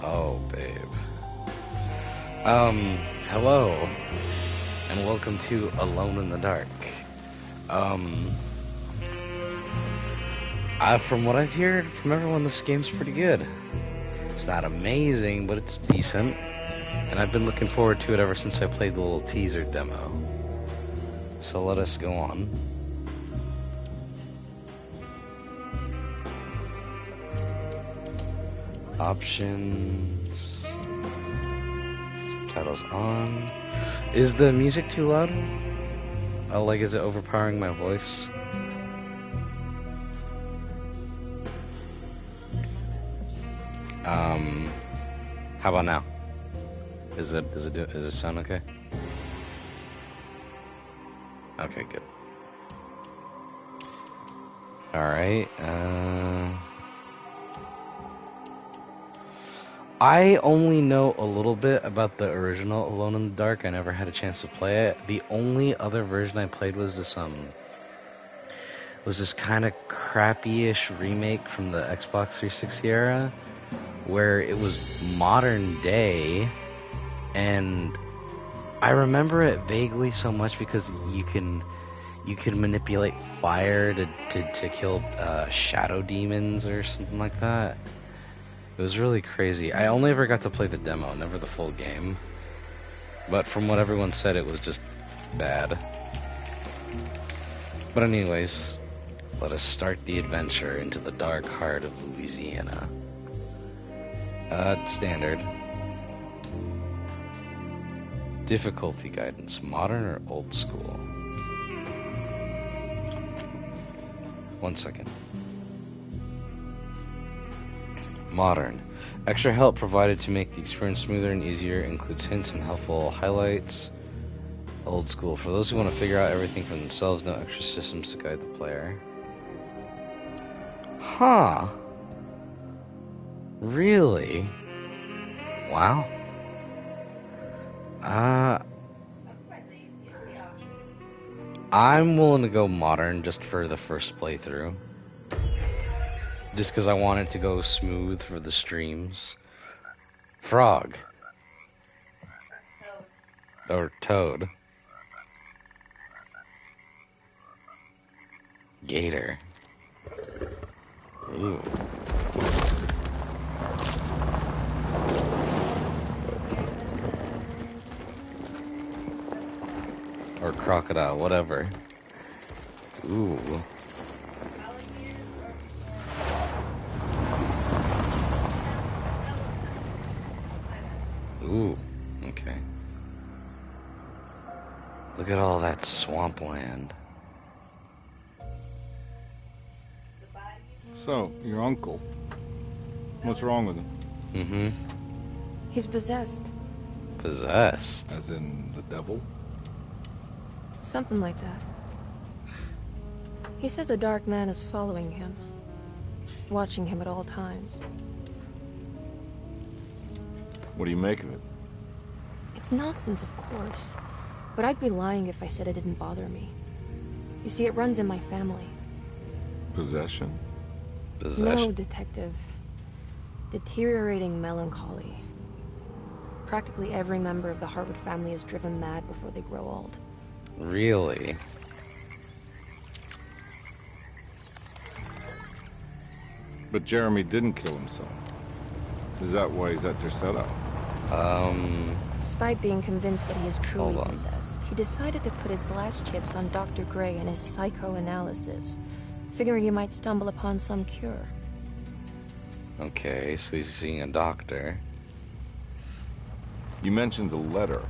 Oh, babe. Hello, and welcome to Alone in the Dark. From what I've heard from everyone, this game's pretty good. It's not amazing, but it's decent, and I've been looking forward to it ever since I played the little teaser demo. So let us go on. Options. Subtitles on. Is the music too loud? Oh, like, is it overpowering my voice? How about now? Does it sound okay? Okay, good. Alright, I only know a little bit about the original Alone in the Dark. I never had a chance to play it. The only other version I played was this kind of crappy-ish remake from the Xbox 360 era, where it was modern day, and I remember it vaguely so much because you can manipulate fire to kill shadow demons or something like that. It was really crazy. I only ever got to play the demo, never the full game. But from what everyone said, it was just bad. But anyways, let us start the adventure into the dark heart of Louisiana. Standard. Difficulty guidance, modern or old school? 1 second. Modern. Extra help provided to make the experience smoother and easier, includes hints and helpful highlights. Old school. For those who want to figure out everything for themselves, no extra systems to guide the player. Huh. Really? Wow. I'm willing to go modern just for the first playthrough. Just because I want it to go smooth for the streams. Frog. Or toad. Gator. Ooh. Or crocodile, whatever. Ooh. Ooh, okay. Look at all that swampland. So, your uncle. What's wrong with him? Mm-hmm. He's possessed. Possessed? As in the devil? Something like that. He says a dark man is following him, watching him at all times. What do you make of it? It's nonsense, of course, but I'd be lying if I said it didn't bother me. You see, it runs in my family. Possession? No, detective. Deteriorating melancholy. Practically every member of the Harwood family is driven mad before they grow old. Really? But Jeremy didn't kill himself. Is that why he's at Derceto? Despite being convinced that he is truly possessed, he decided to put his last chips on Dr. Gray and his psychoanalysis, figuring he might stumble upon some cure. Okay, so he's seeing a doctor. You mentioned the letter.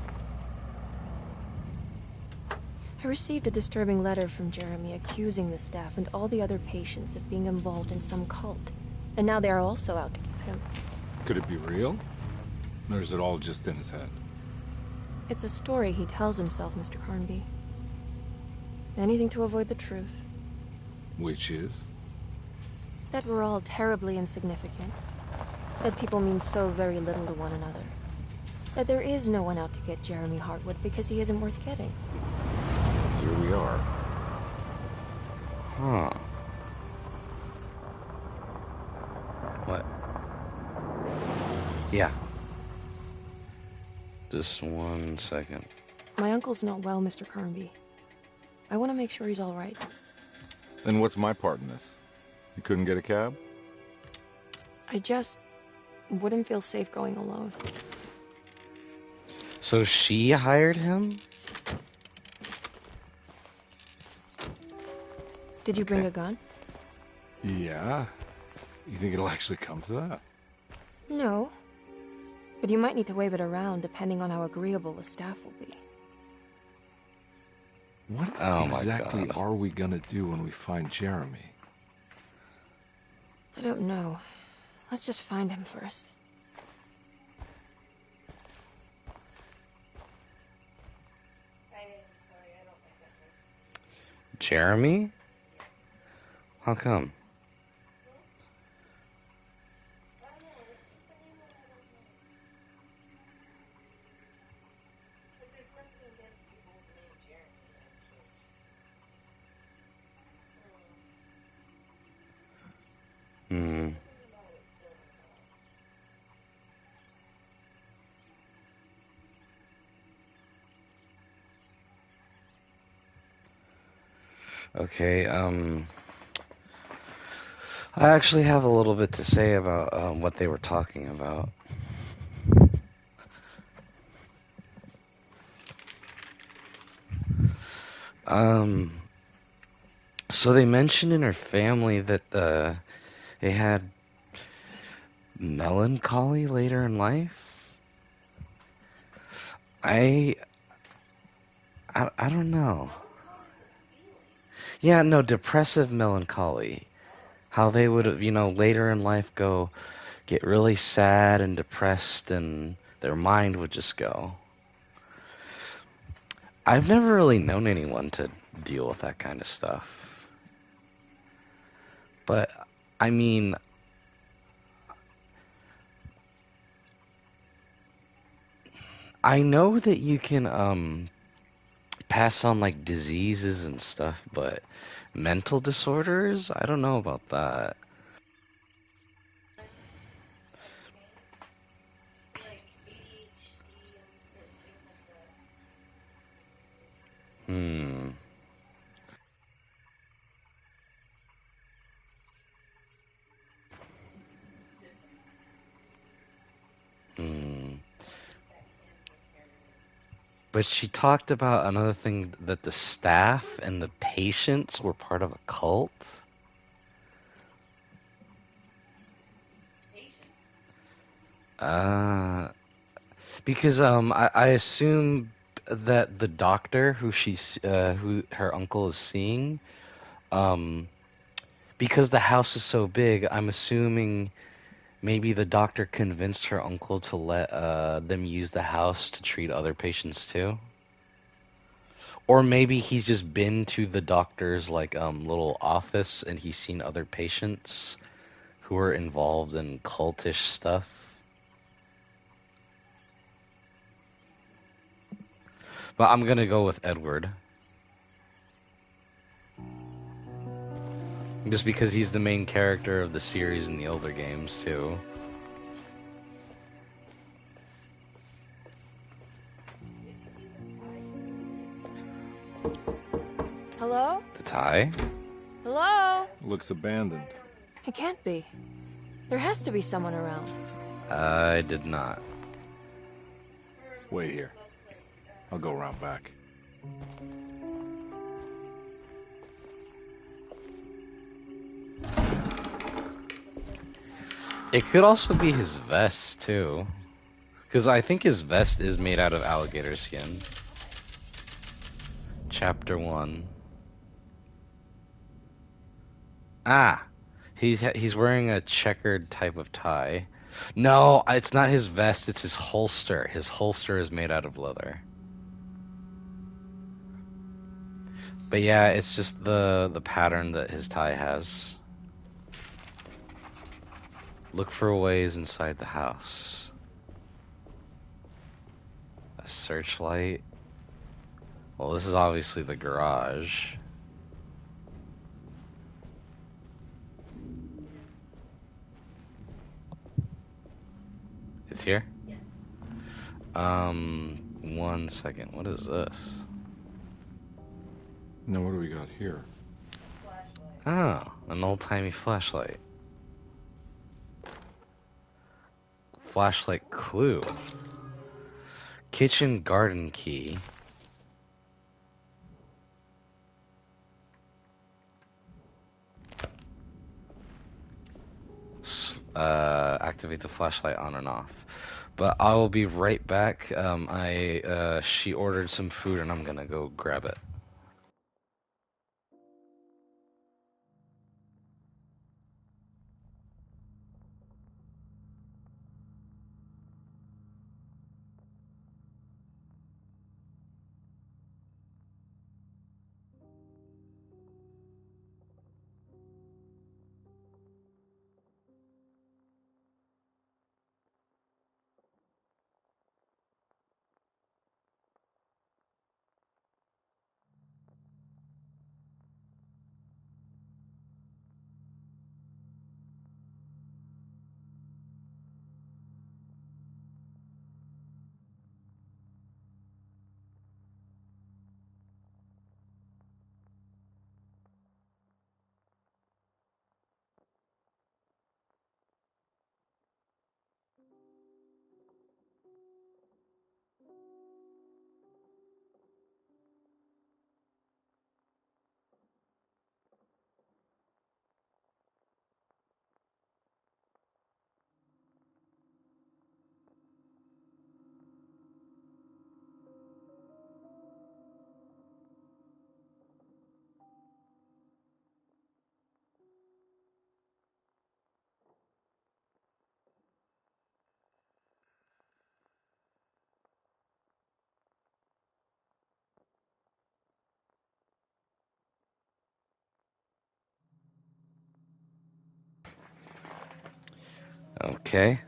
I received a disturbing letter from Jeremy accusing the staff and all the other patients of being involved in some cult. And now they are also out to get him. Could it be real? Or is it all just in his head? It's a story he tells himself, Mr. Carnby. Anything to avoid the truth. Which is? That we're all terribly insignificant. That people mean so very little to one another. That there is no one out to get Jeremy Harwood because he isn't worth getting. Here we are. Huh. What? Yeah. Just 1 second. My uncle's not well, Mr. Carnby. I want to make sure he's all right. Then what's my part in this? You couldn't get a cab? I just wouldn't feel safe going alone. So she hired him? Did you bring Okay. a gun? Yeah. You think it'll actually come to that? No. But you might need to wave it around depending on how agreeable the staff will be. What Oh my exactly God. are we gonna do when we find Jeremy? I don't know. Let's just find him first. Jeremy? How come? Hmm. Okay, I actually have a little bit to say about what they were talking about. Um, so they mentioned in her family that they had melancholy later in life. I, I don't know. Yeah, no, depressive melancholy. How they would, later in life get really sad and depressed and their mind would just go. I've never really known anyone to deal with that kind of stuff. But, I mean, I know that you can, pass on, like, diseases and stuff, but mental disorders? I don't know about that. Hmm. Hmm. But she talked about another thing that the staff and the patients were part of a cult. Uh, because I assume that the doctor who her uncle is seeing, um, because the house is so big, I'm assuming maybe the doctor convinced her uncle to let them use the house to treat other patients too. Or maybe he's just been to the doctor's like little office and he's seen other patients who are involved in cultish stuff. But I'm gonna go with Edward. Just because he's the main character of the series in the older games too. Hello? The tie? Hello? Looks abandoned. It can't be. There has to be someone around. I did not. Wait here. I'll go around back. It could also be his vest too. Because I think his vest is made out of alligator skin. Chapter 1. Ah! He's wearing a checkered type of tie. No, it's not his vest, it's his holster. His holster is made out of leather. But yeah, it's just the pattern that his tie has. Look for ways inside the house. A searchlight. Well, this is obviously the garage. It's here? 1 second. What is this? Now, what do we got here? Oh, an old-timey flashlight. Flashlight clue. Kitchen garden key. Activate the flashlight on and off. But I will be right back. She ordered some food and I'm gonna go grab it. Okay.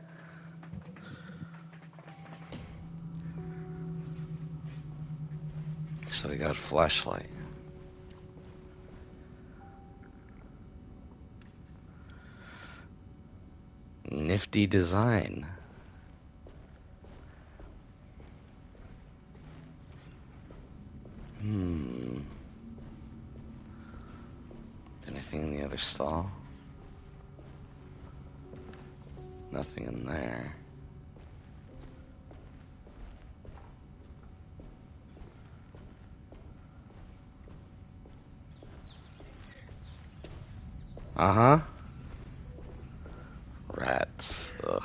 So we got a flashlight. Nifty design. Anything in the other stall? Nothing in there. Uh-huh. Rats. Ugh.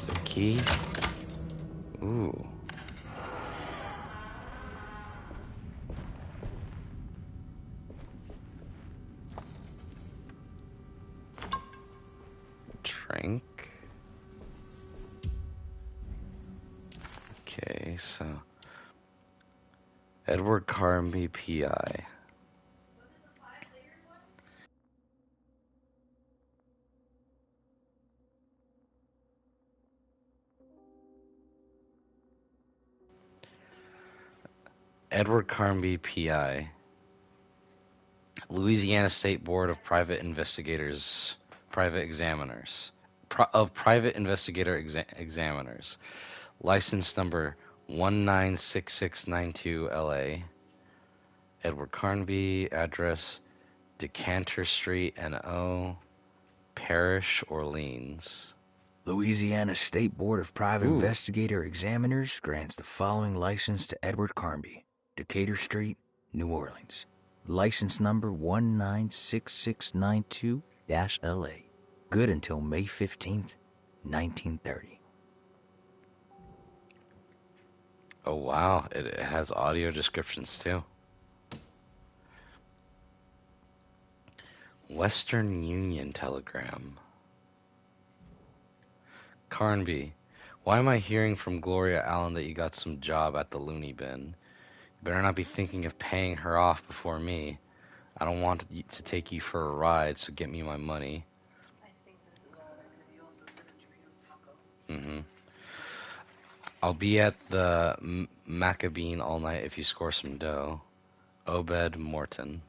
The key. Ooh. Drink. Okay, so Edward Carnby, PI. Edward Carnby, PI. Louisiana State Board of Private Investigators, Private Examiners, Private Investigator Examiners. License number 196692 LA. Edward Carnby, address Decanter Street, NO, Parish, Orleans. Louisiana State Board of Private Investigator Examiners grants the following license to Edward Carnby, Decatur Street, New Orleans. License number 196692-LA. Good until May 15th, 1930. Oh wow, it has audio descriptions too. Western Union Telegram. Carnby, why am I hearing from Gloria Allen that you got some job at the loony bin? You better not be thinking of paying her off before me. I don't want to take you for a ride, so get me my money. Mm-hmm. I'll be at the Maccabeen all night if you score some dough. Obed Morton.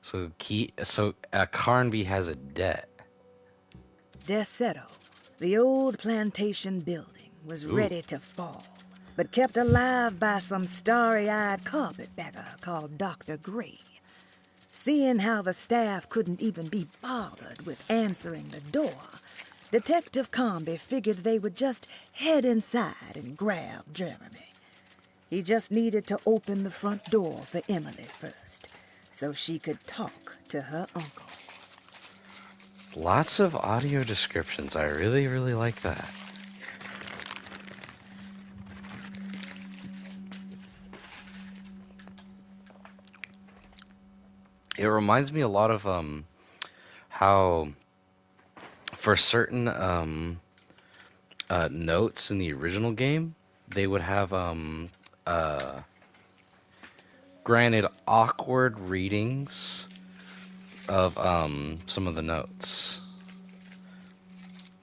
So Carnby has a debt. Derceto, the old plantation building, was Ooh. ready to fall, but kept alive by some starry-eyed carpetbagger called Dr. Gray. Seeing how the staff couldn't even be bothered with answering the door, Detective Carnby figured they would just head inside and grab Jeremy. He just needed to open the front door for Emily first, so she could talk to her uncle. Lots of audio descriptions. I really, really like that. It reminds me a lot of how for certain notes in the original game, they would have granted awkward readings of some of the notes.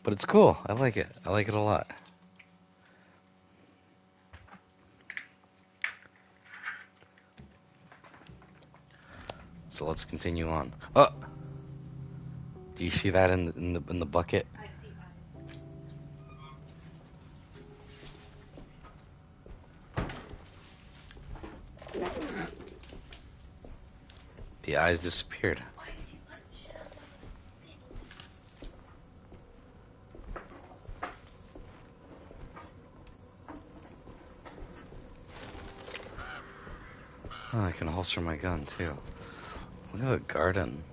But it's cool. I like it. I like it a lot. So let's continue on. Oh, do you see that in the bucket? I see eyes. The eyes disappeared. Why did you punch? Oh, I can holster my gun too. Look at the garden.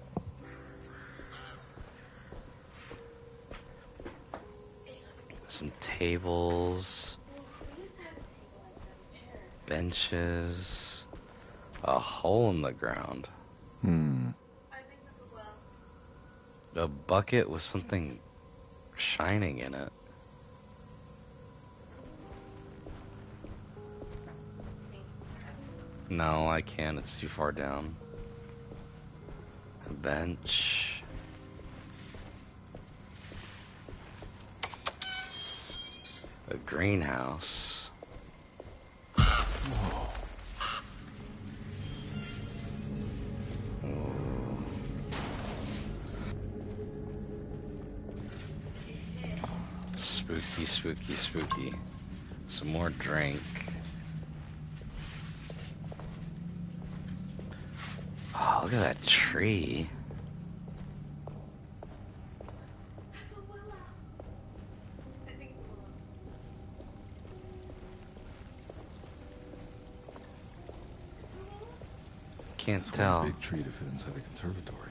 Some tables, benches, a hole in the ground. A bucket with something shining in it. No, I can't. It's too far down. A bench. A greenhouse. Whoa. Spooky, spooky, spooky. Some more drink. Oh, look at that tree. Can't tell. A big tree to fit inside a conservatory.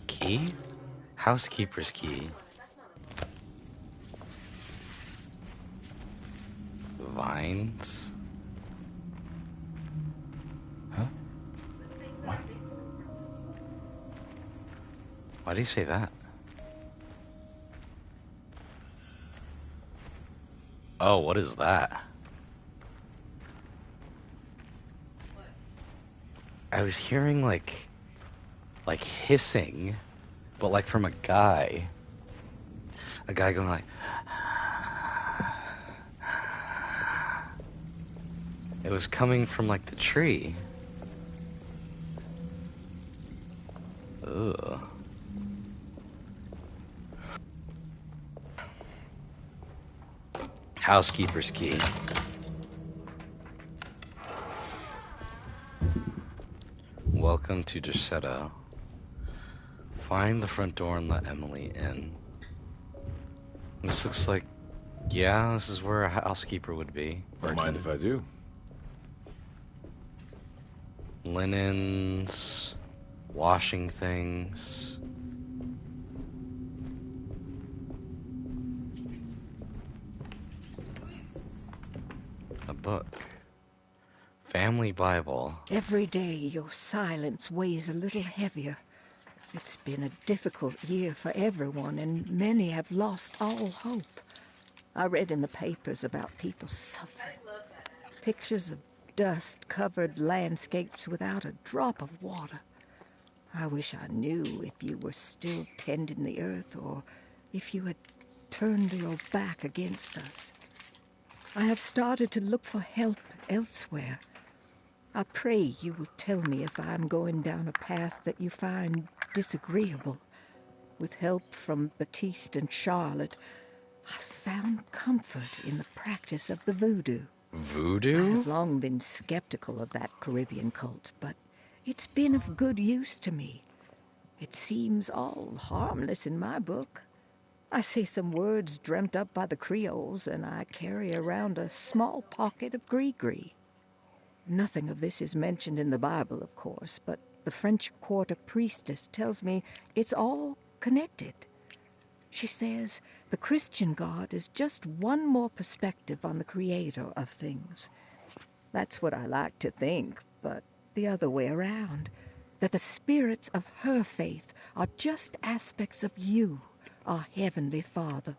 Key? Housekeeper's key. Vines? Huh? What? Why do you say that? Oh, what is that? I was hearing like hissing, but like from a guy. A guy going like. It was coming from like the tree. Ugh. Housekeeper's key. Welcome to Derceto. Find the front door and let Emily in. This looks like, yeah, this is where a housekeeper would be. Don't mind if I do. Linens, washing things. A book. Family Bible. Every day your silence weighs a little heavier. It's been a difficult year for everyone, and many have lost all hope. I read in the papers about people suffering. Pictures of dust-covered landscapes without a drop of water. I wish I knew if you were still tending the earth or if you had turned your back against us. I have started to look for help elsewhere. I pray you will tell me if I am going down a path that you find disagreeable. With help from Baptiste and Charlotte, I found comfort in the practice of the voodoo. I Voodoo? have long been skeptical of that Caribbean cult, but it's been of good use to me. It seems all harmless in my book. I say some words dreamt up by the Creoles, and I carry around a small pocket of gree-gree. Nothing of this is mentioned in the Bible, of course, but the French Quarter priestess tells me it's all connected. She says the Christian God is just one more perspective on the creator of things. That's what I like to think, but the other way around. That the spirits of her faith are just aspects of you, our Heavenly Father.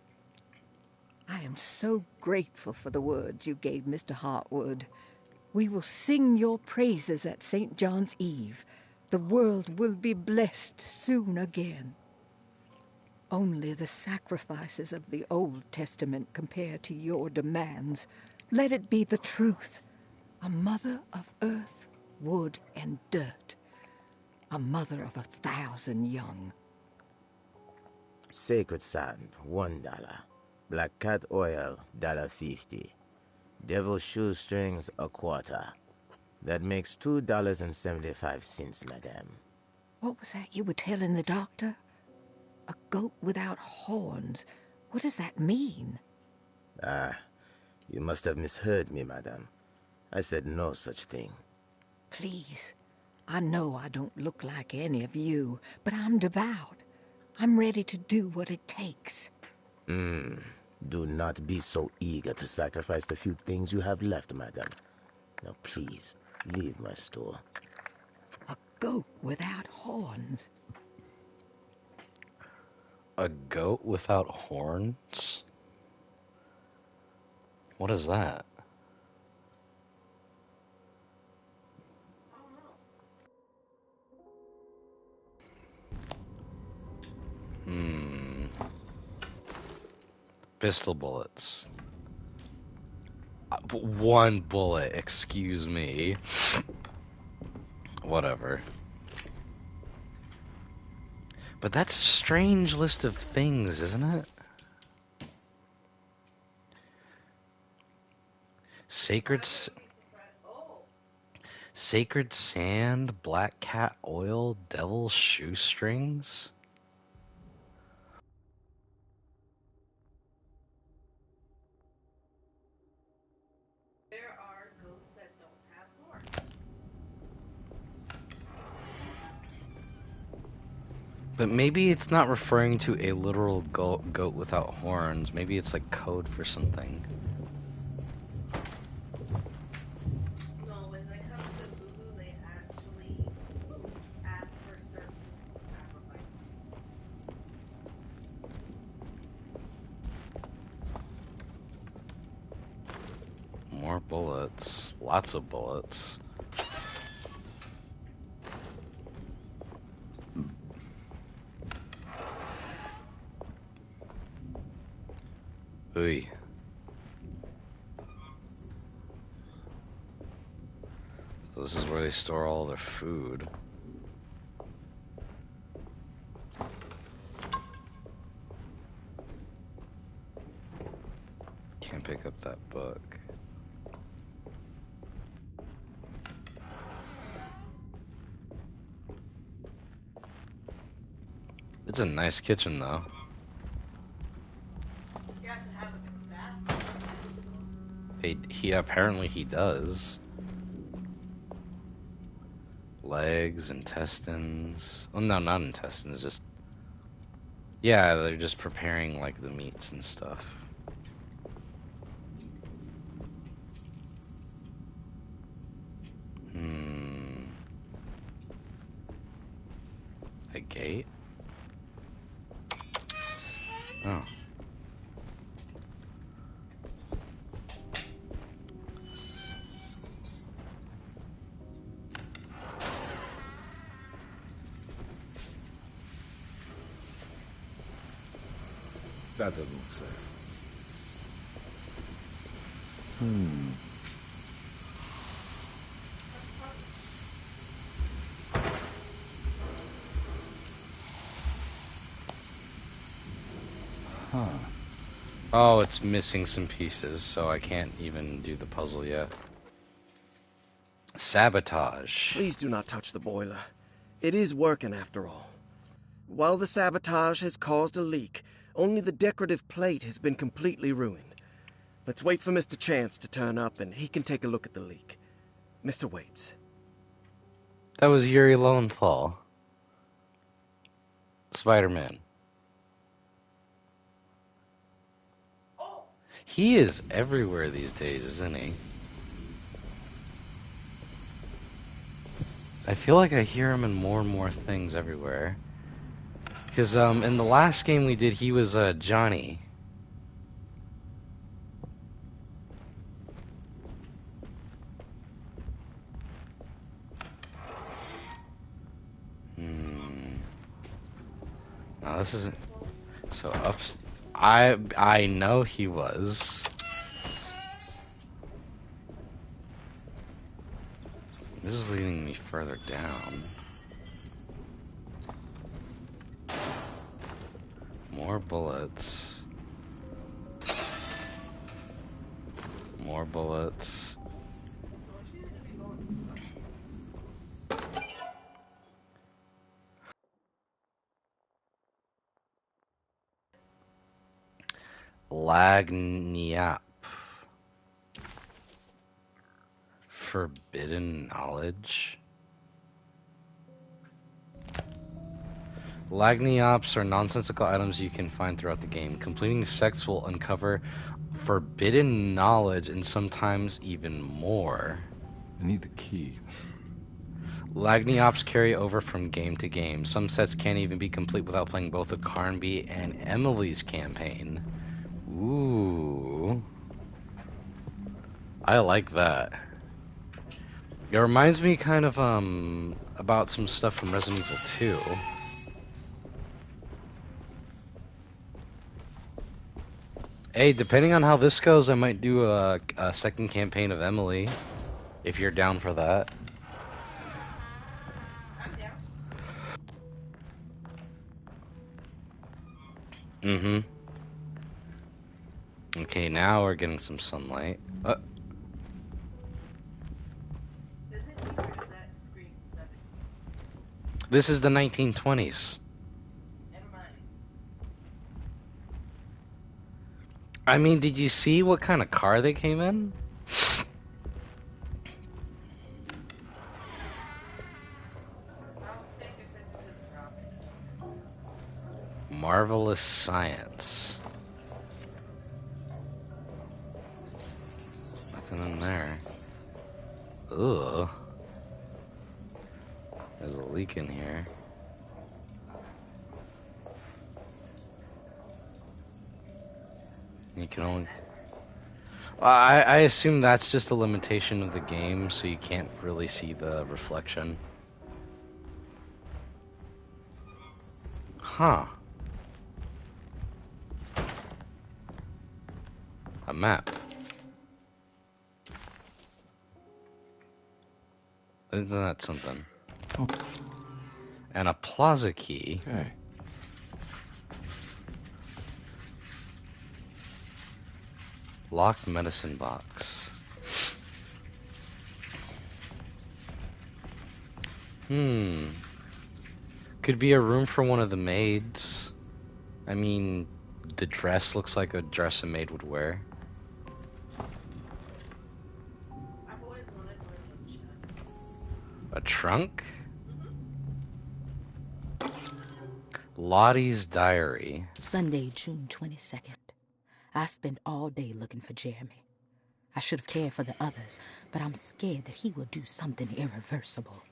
I am so grateful for the words you gave Mr. Hartwood. We will sing your praises at St. John's Eve. The world will be blessed soon again. Only the sacrifices of the Old Testament compare to your demands. Let it be the truth. A mother of earth, wood, and dirt. A mother of 1,000 young. Sacred sand, $1. Black cat oil, $1.50. Devil shoestrings, a quarter. That makes $2.75, madame. What was that you were telling the doctor? A goat without horns. What does that mean? Ah, you must have misheard me, madame. I said no such thing. Please. I know I don't look like any of you, but I'm devout. I'm ready to do what it takes. Do not be so eager to sacrifice the few things you have left, madame. Now please, leave my store. A goat without horns. A goat without horns? What is that? Pistol bullets. One bullet, excuse me. Whatever. But that's a strange list of things, isn't it? Sacred sand, black cat oil, devil shoestrings? But maybe it's not referring to a literal goat without horns. Maybe it's like code for something. No, when it comes to voodoo, they actually ask for certain sacrifices. More bullets. Lots of bullets. Ooh. So this is where they store all their food. Can't pick up that book. It's a nice kitchen though. Apparently he does. Legs, intestines. Oh no, not intestines, just... Yeah, they're just preparing like the meats and stuff. A gate? Oh. That doesn't look safe. Oh, it's missing some pieces, so I can't even do the puzzle yet. Sabotage. Please do not touch the boiler. It is working after all. While the sabotage has caused a leak, only the decorative plate has been completely ruined. Let's wait for Mr. Chance to turn up and he can take a look at the leak. Mr. Waits. That was Yuri Lowenthal. Spider-Man. He is everywhere these days, isn't he? I feel like I hear him in more and more things everywhere. Because in the last game we did, he was Johnny. No, this isn't. So I know he was. This is leading me further down. More bullets. More bullets. Lagniappe. Forbidden knowledge. Lagniappes are nonsensical items you can find throughout the game. Completing sects will uncover forbidden knowledge and sometimes even more. I need the key. Lagniappes carry over from game to game. Some sets can't even be complete without playing both the Carnby and Emily's campaign. Ooh. I like that. It reminds me kind of about some stuff from Resident Evil 2. Hey, depending on how this goes, I might do a second campaign of Emily, if you're down for that. I'm down. Mm-hmm. Okay, now we're getting some sunlight. Is it me or does that scream 7? This is the 1920s. Never mind. I mean, did you see what kind of car they came in? I don't think it's into the dropping. Marvelous science. Nothing in there. Ugh. There's a leak in here. You can only... I assume that's just a limitation of the game, so you can't really see the reflection. Huh. A map. Isn't that something? Oh. And a plaza key. Okay. Locked medicine box. Could be a room for one of the maids. I mean, the dress looks like a dress a maid would wear. I've always wanted one of those chests. A trunk? Lottie's diary. Sunday, June 22nd. I spent all day looking for Jeremy. I should have cared for the others, but I'm scared that he will do something irreversible.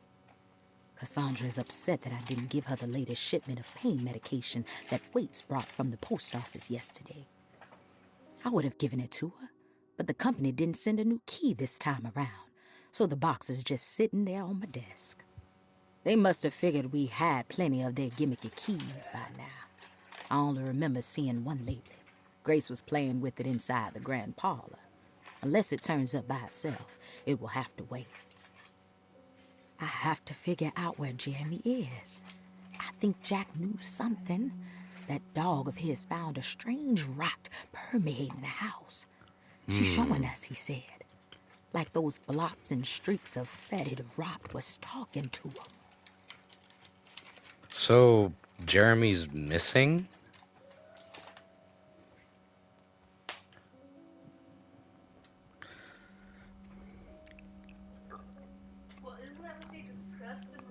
Cassandra is upset that I didn't give her the latest shipment of pain medication that Waits brought from the post office yesterday. I would have given it to her, but the company didn't send a new key this time around, so the box is just sitting there on my desk. They must have figured we had plenty of their gimmicky keys by now. I only remember seeing one lately. Grace was playing with it inside the grand parlor. Unless it turns up by itself, it will have to wait. I have to figure out where Jeremy is. I think Jack knew something. That dog of his found a strange rot permeating the house. She's showing us, he said. Like those blots and streaks of fetid rot was talking to him. So, Jeremy's missing? Well, isn't that what they discussed in the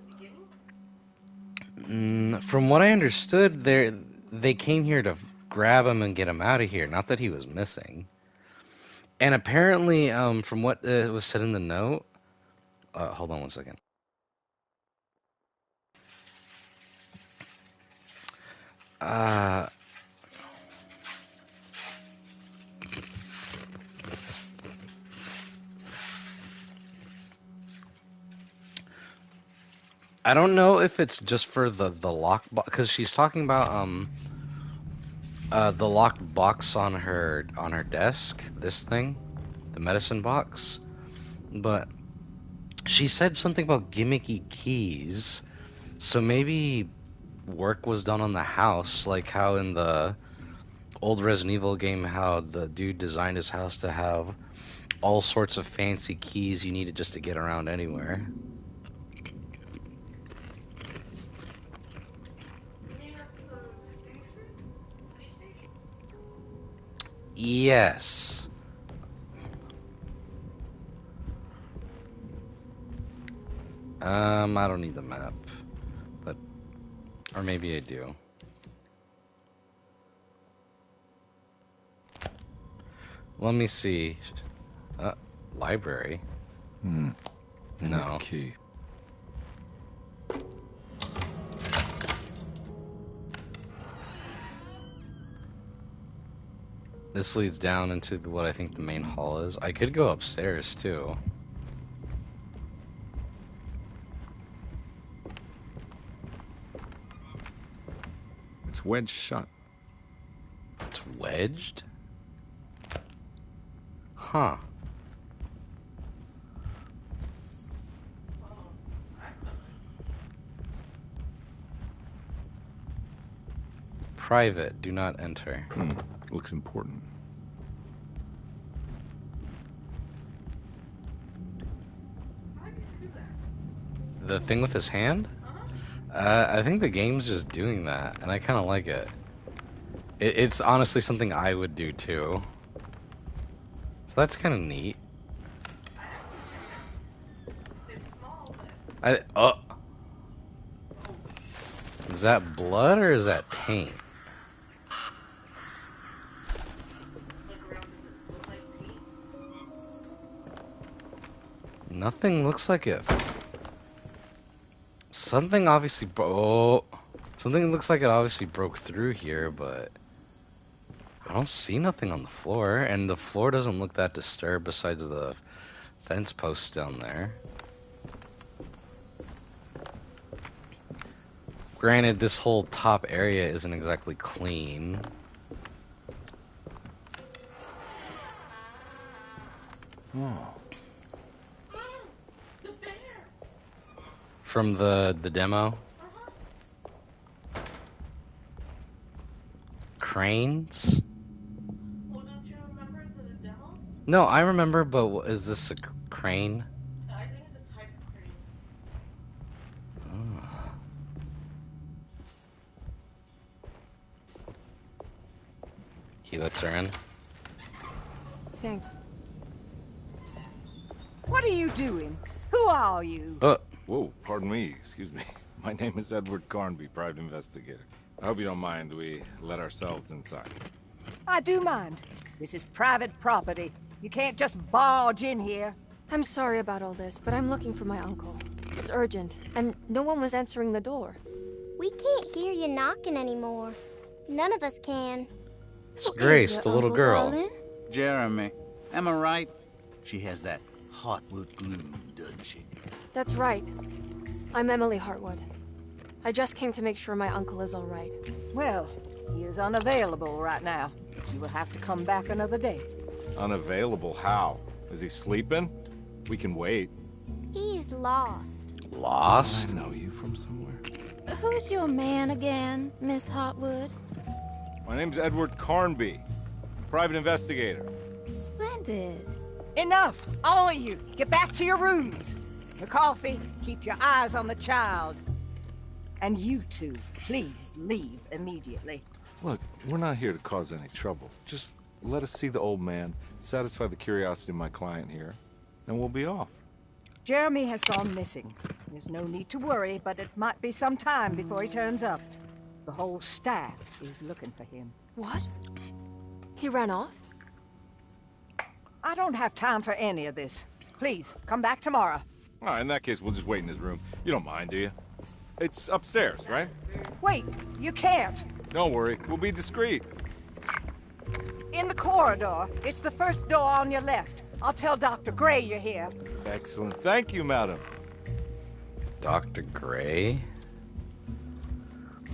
beginning? From what I understood, they came here to grab him and get him out of here, not that he was missing. And apparently, from what was said in the note, hold on one second. I don't know if it's just for the lock box, because she's talking about the locked box on her desk, this thing, the medicine box. But she said something about gimmicky keys, so maybe work was done on the house, like how in the old Resident Evil game, how the dude designed his house to have all sorts of fancy keys you needed just to get around anywhere. Yes. I don't need the map, but, or maybe I do. Let me see. Library. No. Key. This leads down into what I think the main hall is. I could go upstairs too. It's wedged shut. It's wedged? Huh. Private, do not enter. Looks important. The thing with his hand? I think the game's just doing that, and I kind of like it. It's honestly something I would do too. So that's kind of neat. Is that blood or is that paint? Nothing looks like it. Something obviously something looks like it obviously broke through here, but I don't see nothing on the floor, and the floor doesn't look that disturbed besides the fence posts down there. Granted, this whole top area isn't exactly clean. Oh. From the demo. Cranes? Well, don't you remember the demo? No, I remember, but is this a crane? I think it's a type of crane. Oh. He lets her in. Thanks. What are you doing? Who are you? Whoa, pardon me, excuse me. My name is Edward Carnby, private investigator. I hope you don't mind we let ourselves inside. I do mind. This is private property. You can't just barge in here. I'm sorry about all this, but I'm looking for my uncle. It's urgent, and no one was answering the door. We can't hear you knocking anymore. None of us can. It's Grace, the little girl. Darling? Jeremy. Am I right? She has that Heartwood gloom, doesn't she? That's right. I'm Emily Hartwood. I just came to make sure my uncle is all right. Well, he is unavailable right now. You will have to come back another day. Unavailable how? Is he sleeping? We can wait. He's lost. Lost? I know you from somewhere. Who's your man again, Miss Hotwood? My name's Edward Carnby, private investigator. Splendid. Enough! All of you! Get back to your rooms! Your coffee, keep your eyes on the child. And you two, please leave immediately. Look, we're not here to cause any trouble. Just let us see the old man, satisfy the curiosity of my client here, and we'll be off. Jeremy has gone missing. There's no need to worry, but it might be some time before he turns up. The whole staff is looking for him. What? He ran off? I don't have time for any of this. Please, come back tomorrow. All right, in that case, we'll just wait in his room. You don't mind, do you? It's upstairs, right? Wait, you can't. Don't worry, we'll be discreet. In the corridor. It's the first door on your left. I'll tell Dr. Gray you're here. Excellent. Thank you, madam. Dr. Gray?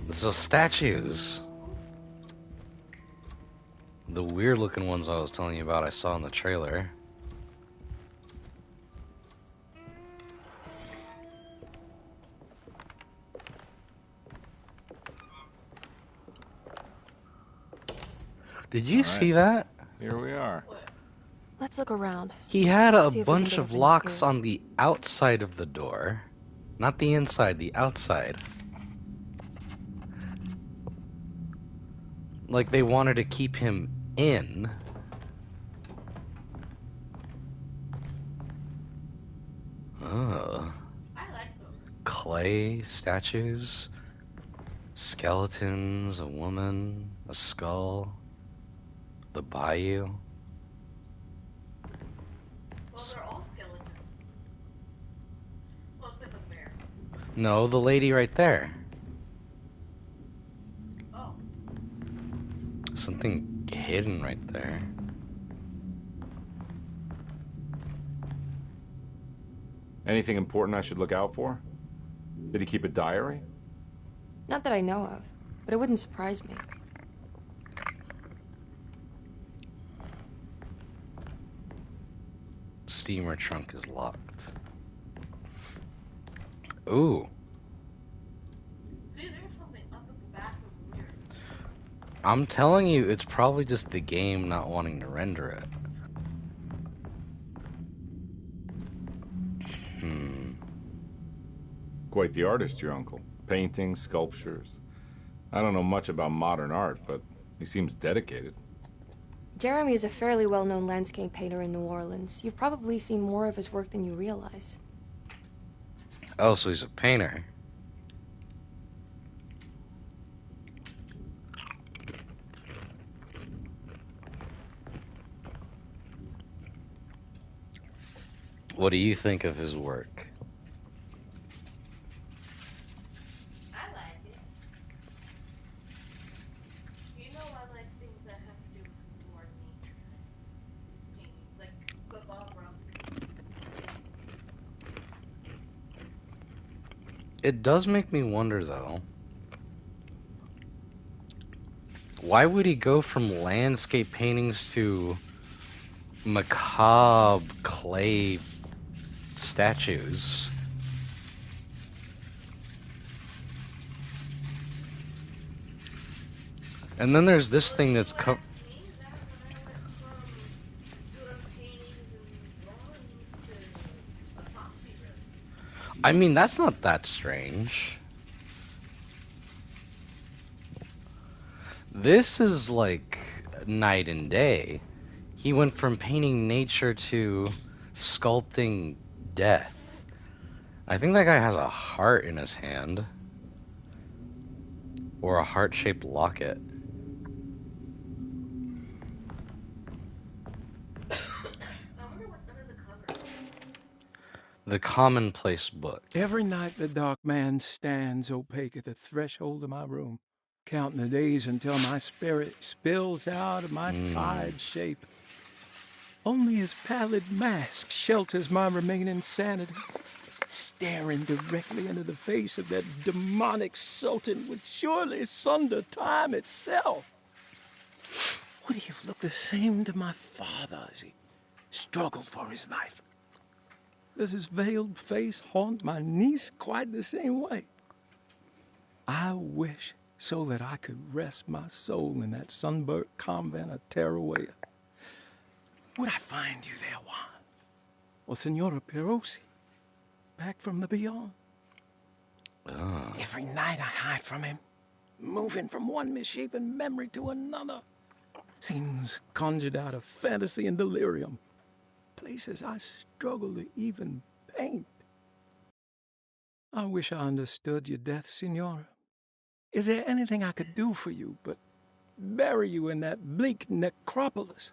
Those statues. The weird looking ones I was telling you about I saw in the trailer. Did you see that? Here we are. Let's look around. He had a See if we can bunch get of open locks clues. on the outside of the door. Not the inside, the outside. Like they wanted to keep him in. Oh. Clay statues. Skeletons, a woman, a skull. The bayou. Well, they're all skeletons. Well, except for the bear. No, the lady right there. Oh. Something hidden right there. Anything important I should look out for? Did he keep a diary? Not that I know of, but it wouldn't surprise me. Steamer trunk is locked. Ooh. See, there's something up at the back of weird. I'm telling you, it's probably just the game not wanting to render it. Quite the artist, your uncle. Paintings, sculptures. I don't know much about modern art, but he seems dedicated. Jeremy is a fairly well-known landscape painter in New Orleans. You've probably seen more of his work than you realize. Oh, so he's a painter. What do you think of his work? I like it. You know, I like things that have to do with more nature. Paintings, like football grounds. It does make me wonder, though. Why would he go from landscape paintings to macabre clay statues? And then there's this thing that's I mean, that's not that strange. This is like night and day. He went from painting nature to sculpting death. I think that guy has a heart in his hand. Or a heart-shaped locket. The Commonplace Book. Every night the dark man stands opaque at the threshold of my room, counting the days until my spirit spills out of my tired shape. Only his pallid mask shelters my remaining sanity. Staring directly into the face of that demonic sultan would surely sunder time itself. Would he have looked the same to my father as he struggled for his life? Does his veiled face haunt my niece quite the same way? I wish so that I could rest my soul in that sunburnt convent of Teruel. Would I find you there, Juan? Or Senora Perosi, back from the beyond? Every night I hide from him, moving from one misshapen memory to another. Scenes conjured out of fantasy and delirium. Places I struggle to even paint. I wish I understood your death, Senora. Is there anything I could do for you but bury you in that bleak necropolis?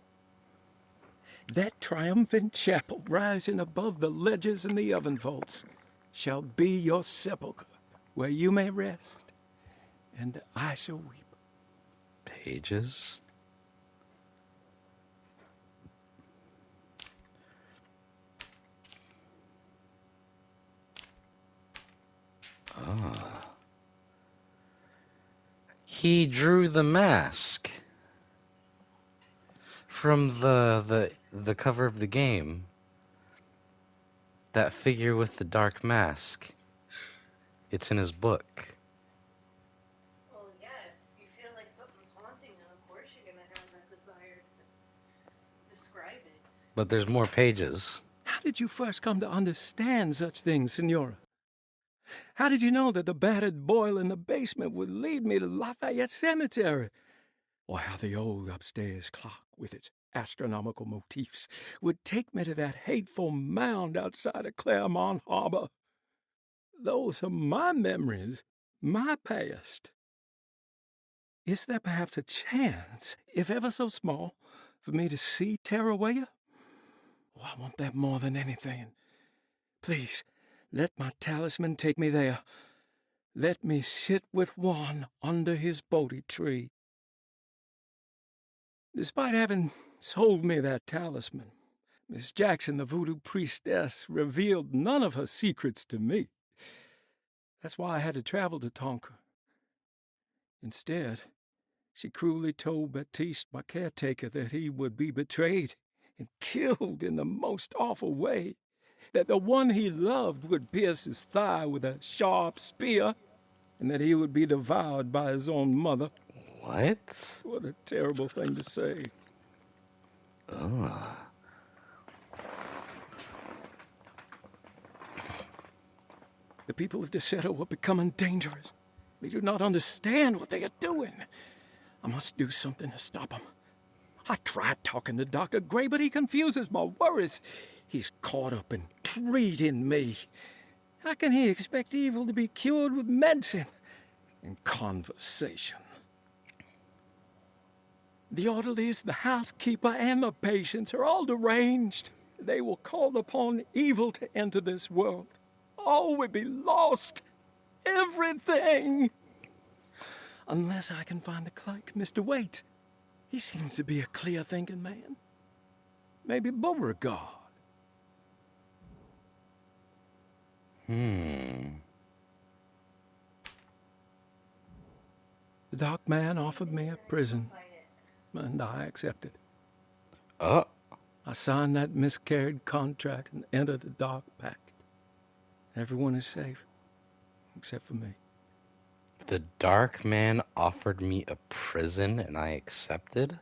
That triumphant chapel rising above the ledges and the oven vaults shall be your sepulchre, where you may rest, and I shall weep. Pages? Ah. He drew the mask from the cover of the game. That figure with the dark mask. It's in his book. Well, yeah, if you feel like something's haunting you, of course you're gonna have that desire to describe it. But there's more pages. How did you first come to understand such things, Senora? How did you know that the battered boil in the basement would lead me to Lafayette Cemetery? Or how the old upstairs clock, with its astronomical motifs, would take me to that hateful mound outside of Claremont Harbor? Those are my memories, my past. Is there perhaps a chance, if ever so small, for me to see Teruel? Oh, I want that more than anything. Please, let my talisman take me there. Let me sit with Juan under his Bodhi tree. Despite having sold me that talisman, Miss Jackson, the voodoo priestess, revealed none of her secrets to me. That's why I had to travel to Tonka. Instead, she cruelly told Baptiste, my caretaker, that he would be betrayed and killed in the most awful way, that the one he loved would pierce his thigh with a sharp spear, and that he would be devoured by his own mother. What? What a terrible thing to say. Ugh. The people of Derceto are becoming dangerous. They do not understand what they are doing. I must do something to stop them. I tried talking to Dr. Gray, but he confuses my worries. He's caught up in treating me. How can he expect evil to be cured with medicine and conversation? The orderlies, the housekeeper, and the patients are all deranged. They will call upon evil to enter this world. All will be lost. Everything. Unless I can find the clerk, Mr. Waite. He seems to be a clear-thinking man. Maybe Beauregard. The dark man offered me a prison, and I accepted. Oh. I signed that miscarried contract and entered the dark pact. Everyone is safe, except for me. The dark man offered me a prison and I accepted?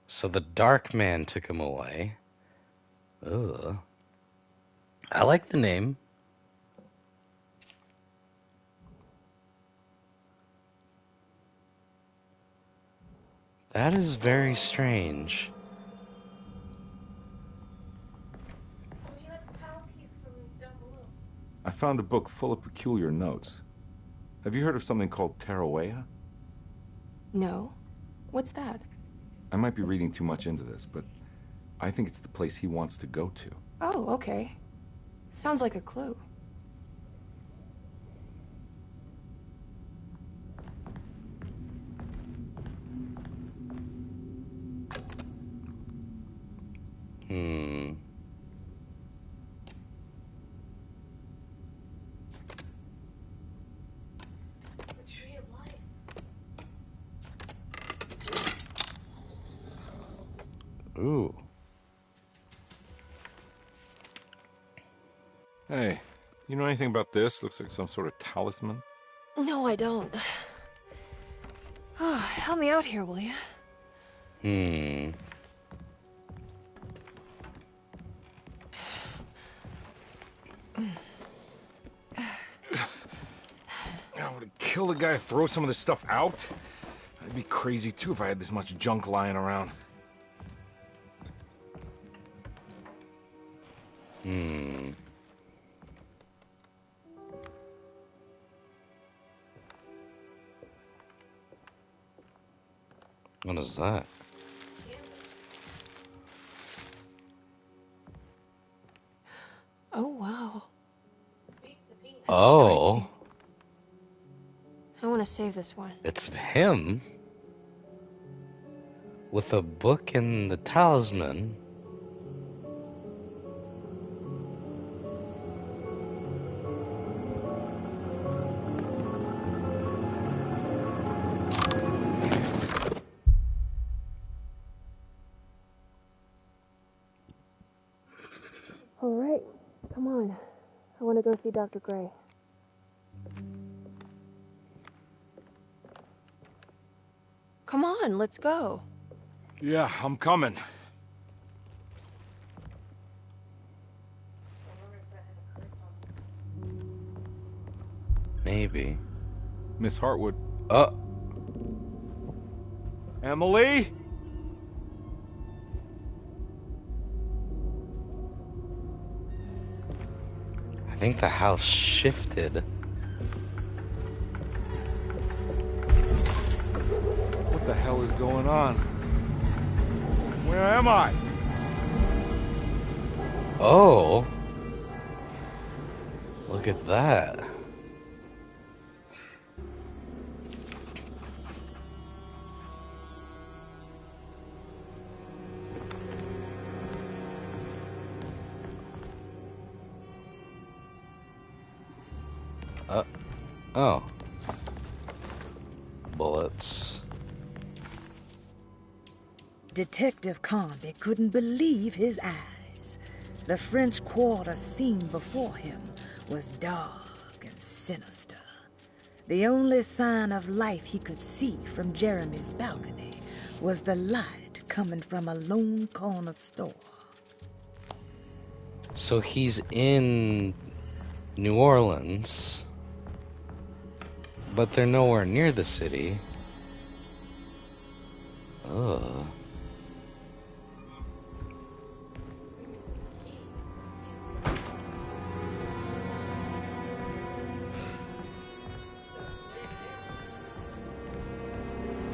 So the dark man took him away. Ugh. I like the name. That is very strange. I found a book full of peculiar notes. Have you heard of something called Teruel? No. What's that? I might be reading too much into this, but I think it's the place he wants to go to. Oh, okay. Sounds like a clue. The Tree of Life. Ooh. Hey, you know anything about this? Looks like some sort of talisman. No, I don't. Oh, help me out here, will you? I would kill the guy to throw some of this stuff out. I'd be crazy too if I had this much junk lying around. What is that? Oh, wow. That's Oh. striking. I want to save this one. It's him. With a book and the talisman. All right, come on. I want to go see Dr. Gray. Come on, let's go. Yeah, I'm coming. Maybe. Miss Hartwood. Emily? I think the house shifted. What the hell is going on? Where am I? Oh. Look at that. Oh. Bullets. Detective Carnby couldn't believe his eyes. The French Quarter scene before him was dark and sinister. The only sign of life he could see from Jeremy's balcony was the light coming from a lone corner store. So he's in New Orleans, but they're nowhere near the city. Ugh.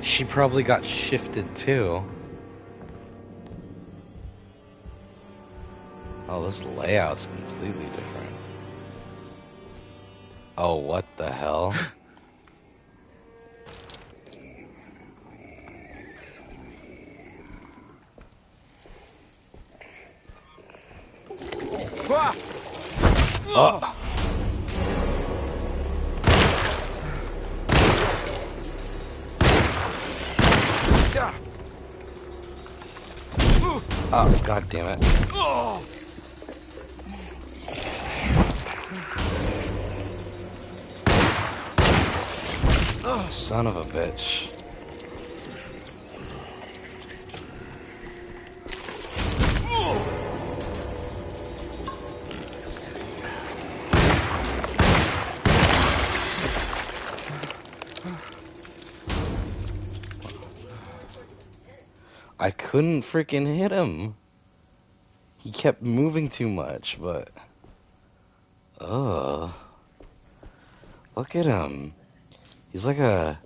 She probably got shifted too. Oh, this layout's completely different. Oh, what the hell? Oh. Oh, god damn it. Son of a bitch. I couldn't freaking hit him. He kept moving too much, but... Ugh. Look at him. He's like a...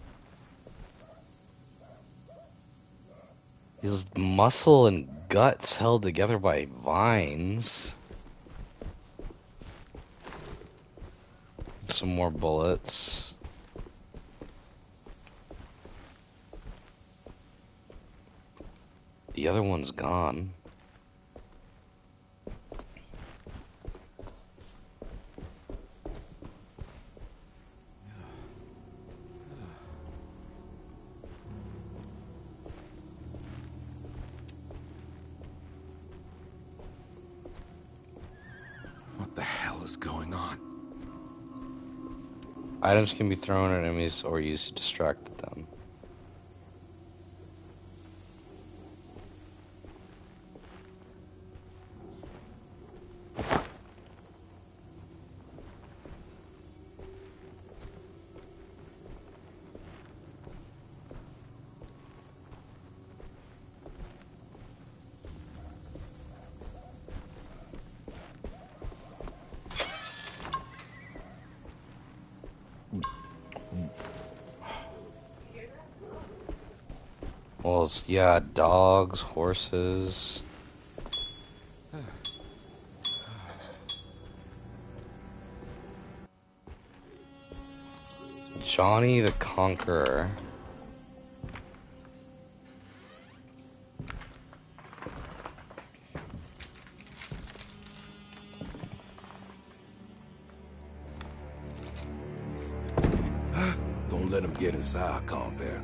He's muscle and guts held together by vines. Some more bullets. The other one's gone. going on? Items can be thrown at enemies or used to distract them. Well, it's, yeah, dogs, horses. Johnny the Conqueror. Don't let them get inside, compare.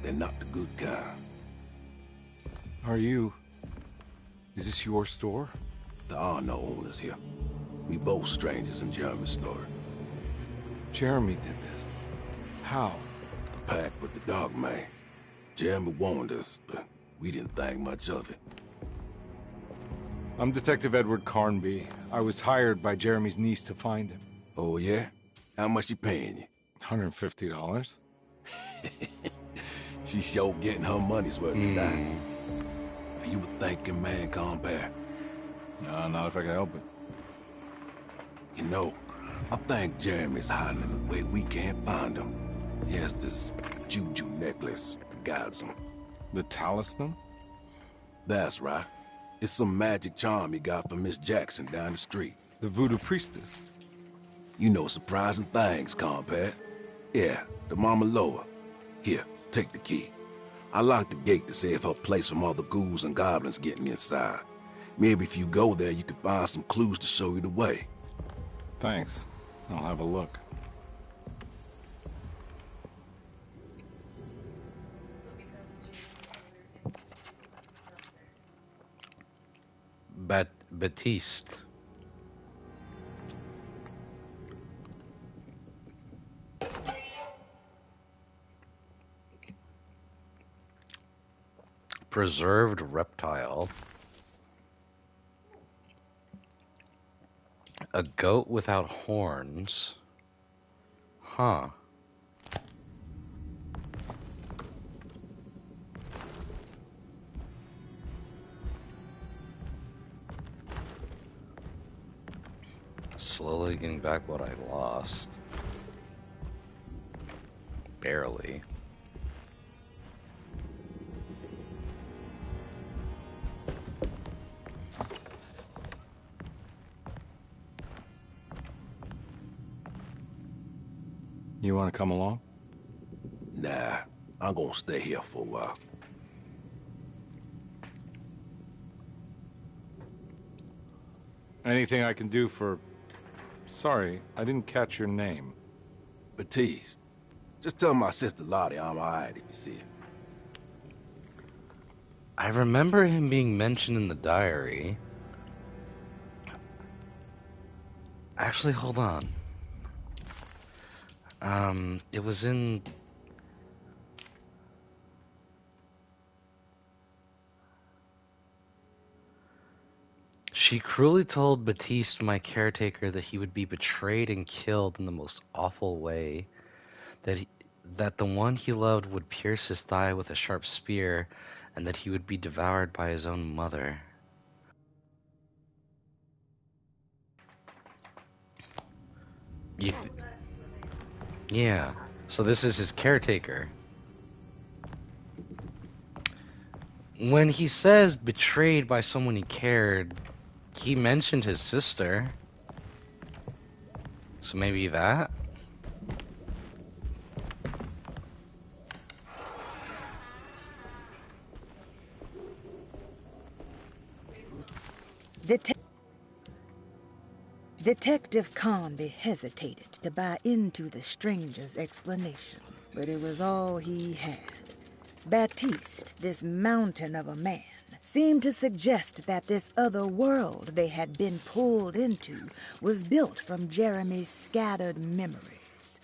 They're not the good kind. Is this your store? There are no owners here. We both strangers in Jeremy's story. Jeremy did this. How? The pact with the dog man. Jeremy warned us, but we didn't think much of it. I'm Detective Edward Carnby. I was hired by Jeremy's niece to find him. Oh, yeah? How much she paying you? $150. She's sure getting her money's worth today. Are you a thinking man, compare? No, not if I can help it. You know, I think Jeremy's hiding in a way we can't find him. He has this juju necklace that guides him. The talisman? That's right. It's some magic charm he got from Miss Jackson down the street. The voodoo priestess? You know surprising things, compare. Yeah, the Mama Loa. Here, take the key. I locked the gate to save her place from all the ghouls and goblins getting inside. Maybe if you go there, you can find some clues to show you the way. Thanks. I'll have a look. Batiste. Preserved reptile. A goat without horns. Huh. Slowly getting back what I lost. Barely. You want to come along? Nah, I'm gonna stay here for a while. Anything I can do for... Sorry, I didn't catch your name. Batiste. Just tell my sister Lottie I'm alright if you see her. I remember him being mentioned in the diary. Actually, hold on. It was in... She cruelly told Batiste, my caretaker, that he would be betrayed and killed in the most awful way. That the one he loved would pierce his thigh with a sharp spear, and that he would be devoured by his own mother. Yeah, so this is his caretaker. When he says betrayed by someone he cared, he mentioned his sister. So maybe that? Detective Carnby hesitated to buy into the stranger's explanation, but it was all he had. Batiste, this mountain of a man, seemed to suggest that this other world they had been pulled into was built from Jeremy's scattered memories.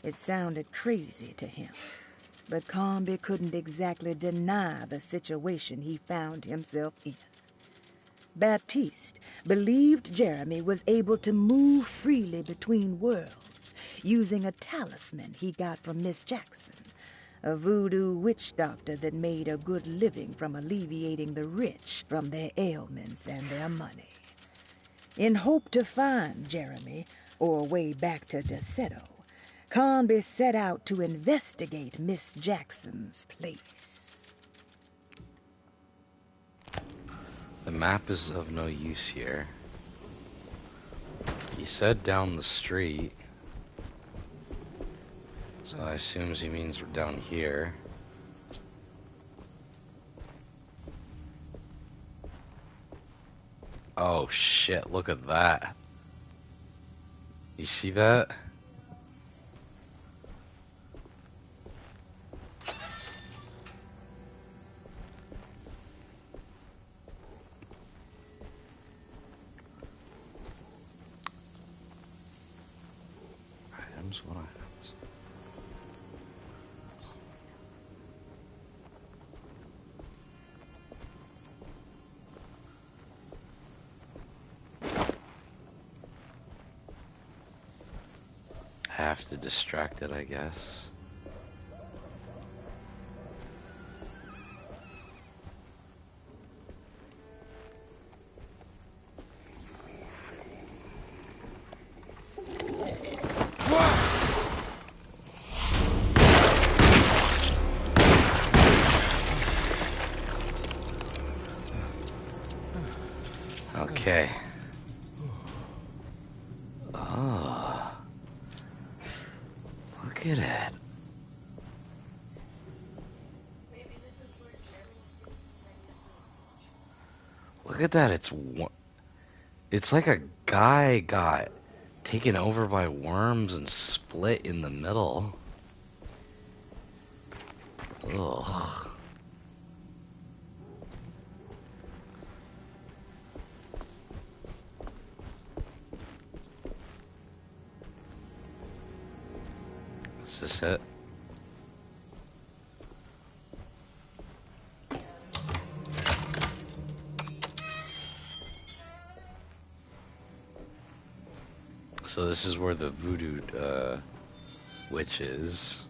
It sounded crazy to him, but Carnby couldn't exactly deny the situation he found himself in. Baptiste believed Jeremy was able to move freely between worlds using a talisman he got from Miss Jackson, a voodoo witch doctor that made a good living from alleviating the rich from their ailments and their money. In hope to find Jeremy, or a way back to Derceto, Carnby set out to investigate Miss Jackson's place. The map is of no use here. He said down the street, so I assume he means we're down here. Oh shit, look at that. You see that? Items, what items? Have to distract it, I guess. Okay. Oh. Look at it. Look at that. It's like a guy got taken over by worms and split in the middle. Ugh. Is this it? So this is where the voodoo witch is.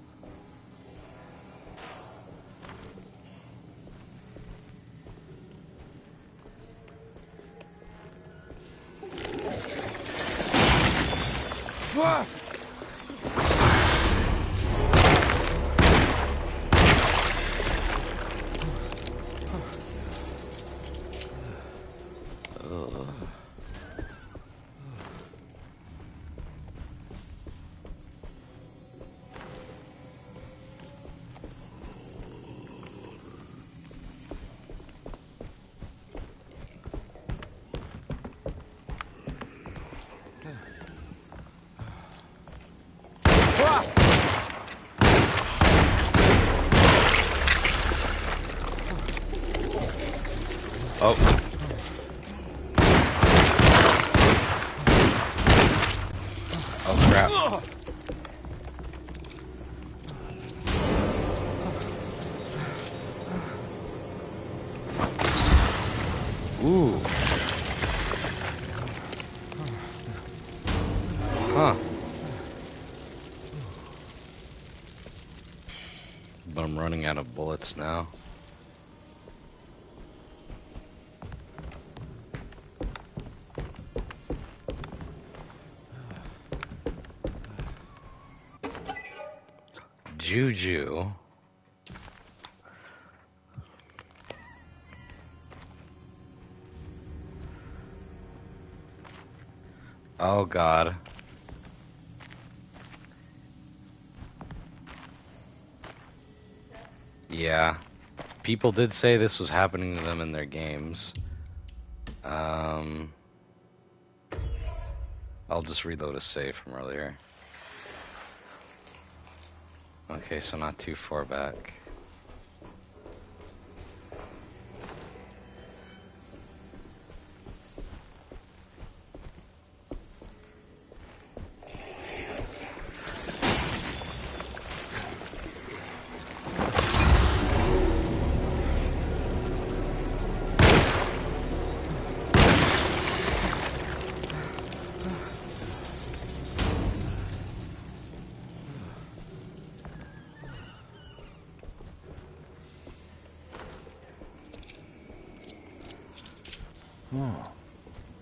Oh. Oh crap. Ooh. Huh. But I'm running out of bullets now. Juju. Oh God. Yeah. People did say this was happening to them in their games. I'll just reload a save from earlier. Okay, so not too far back.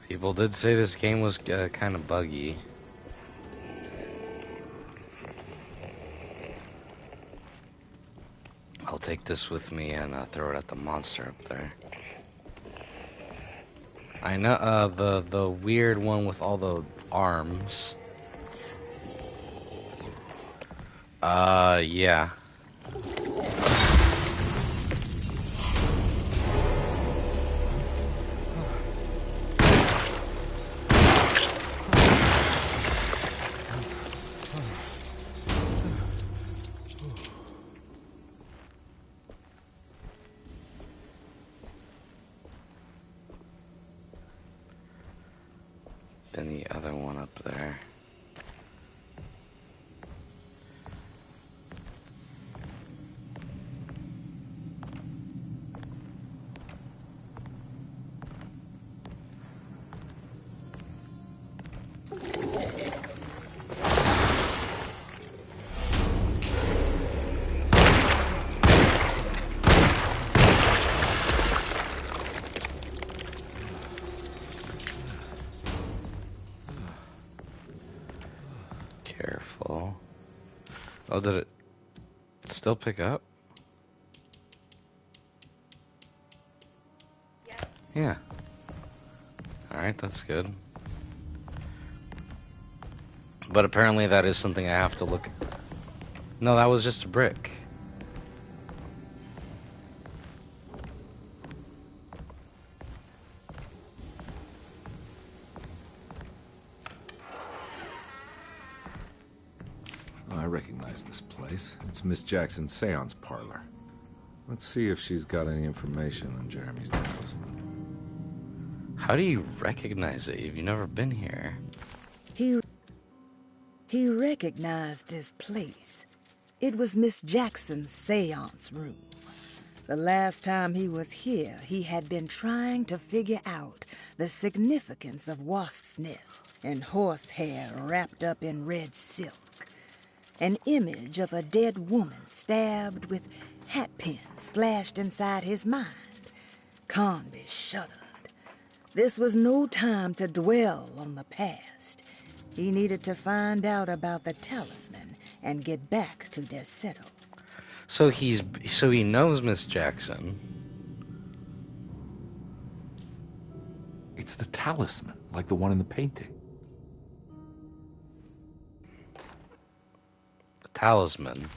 People did say this game was kind of buggy. I'll take this with me and throw it at the monster up there. I know the weird one with all the arms. Yeah. Then the other one up there. Careful. Oh, did it still pick up? Yeah. Alright, that's good. But apparently that is something I have to look... No, that was just a brick. Oh, I recognize this place. It's Miss Jackson's seance parlor. Let's see if she's got any information on Jeremy's talisman. How do you recognize it if you've never been here? He recognized this place. It was Miss Jackson's seance room. The last time he was here, he had been trying to figure out the significance of wasps' nests and horsehair wrapped up in red silk. An image of a dead woman stabbed with hatpins flashed inside his mind. Conby shuddered. This was no time to dwell on the past. He needed to find out about the talisman and get back to Derceto. So he knows Miss Jackson. It's the talisman, like the one in the painting. The talisman.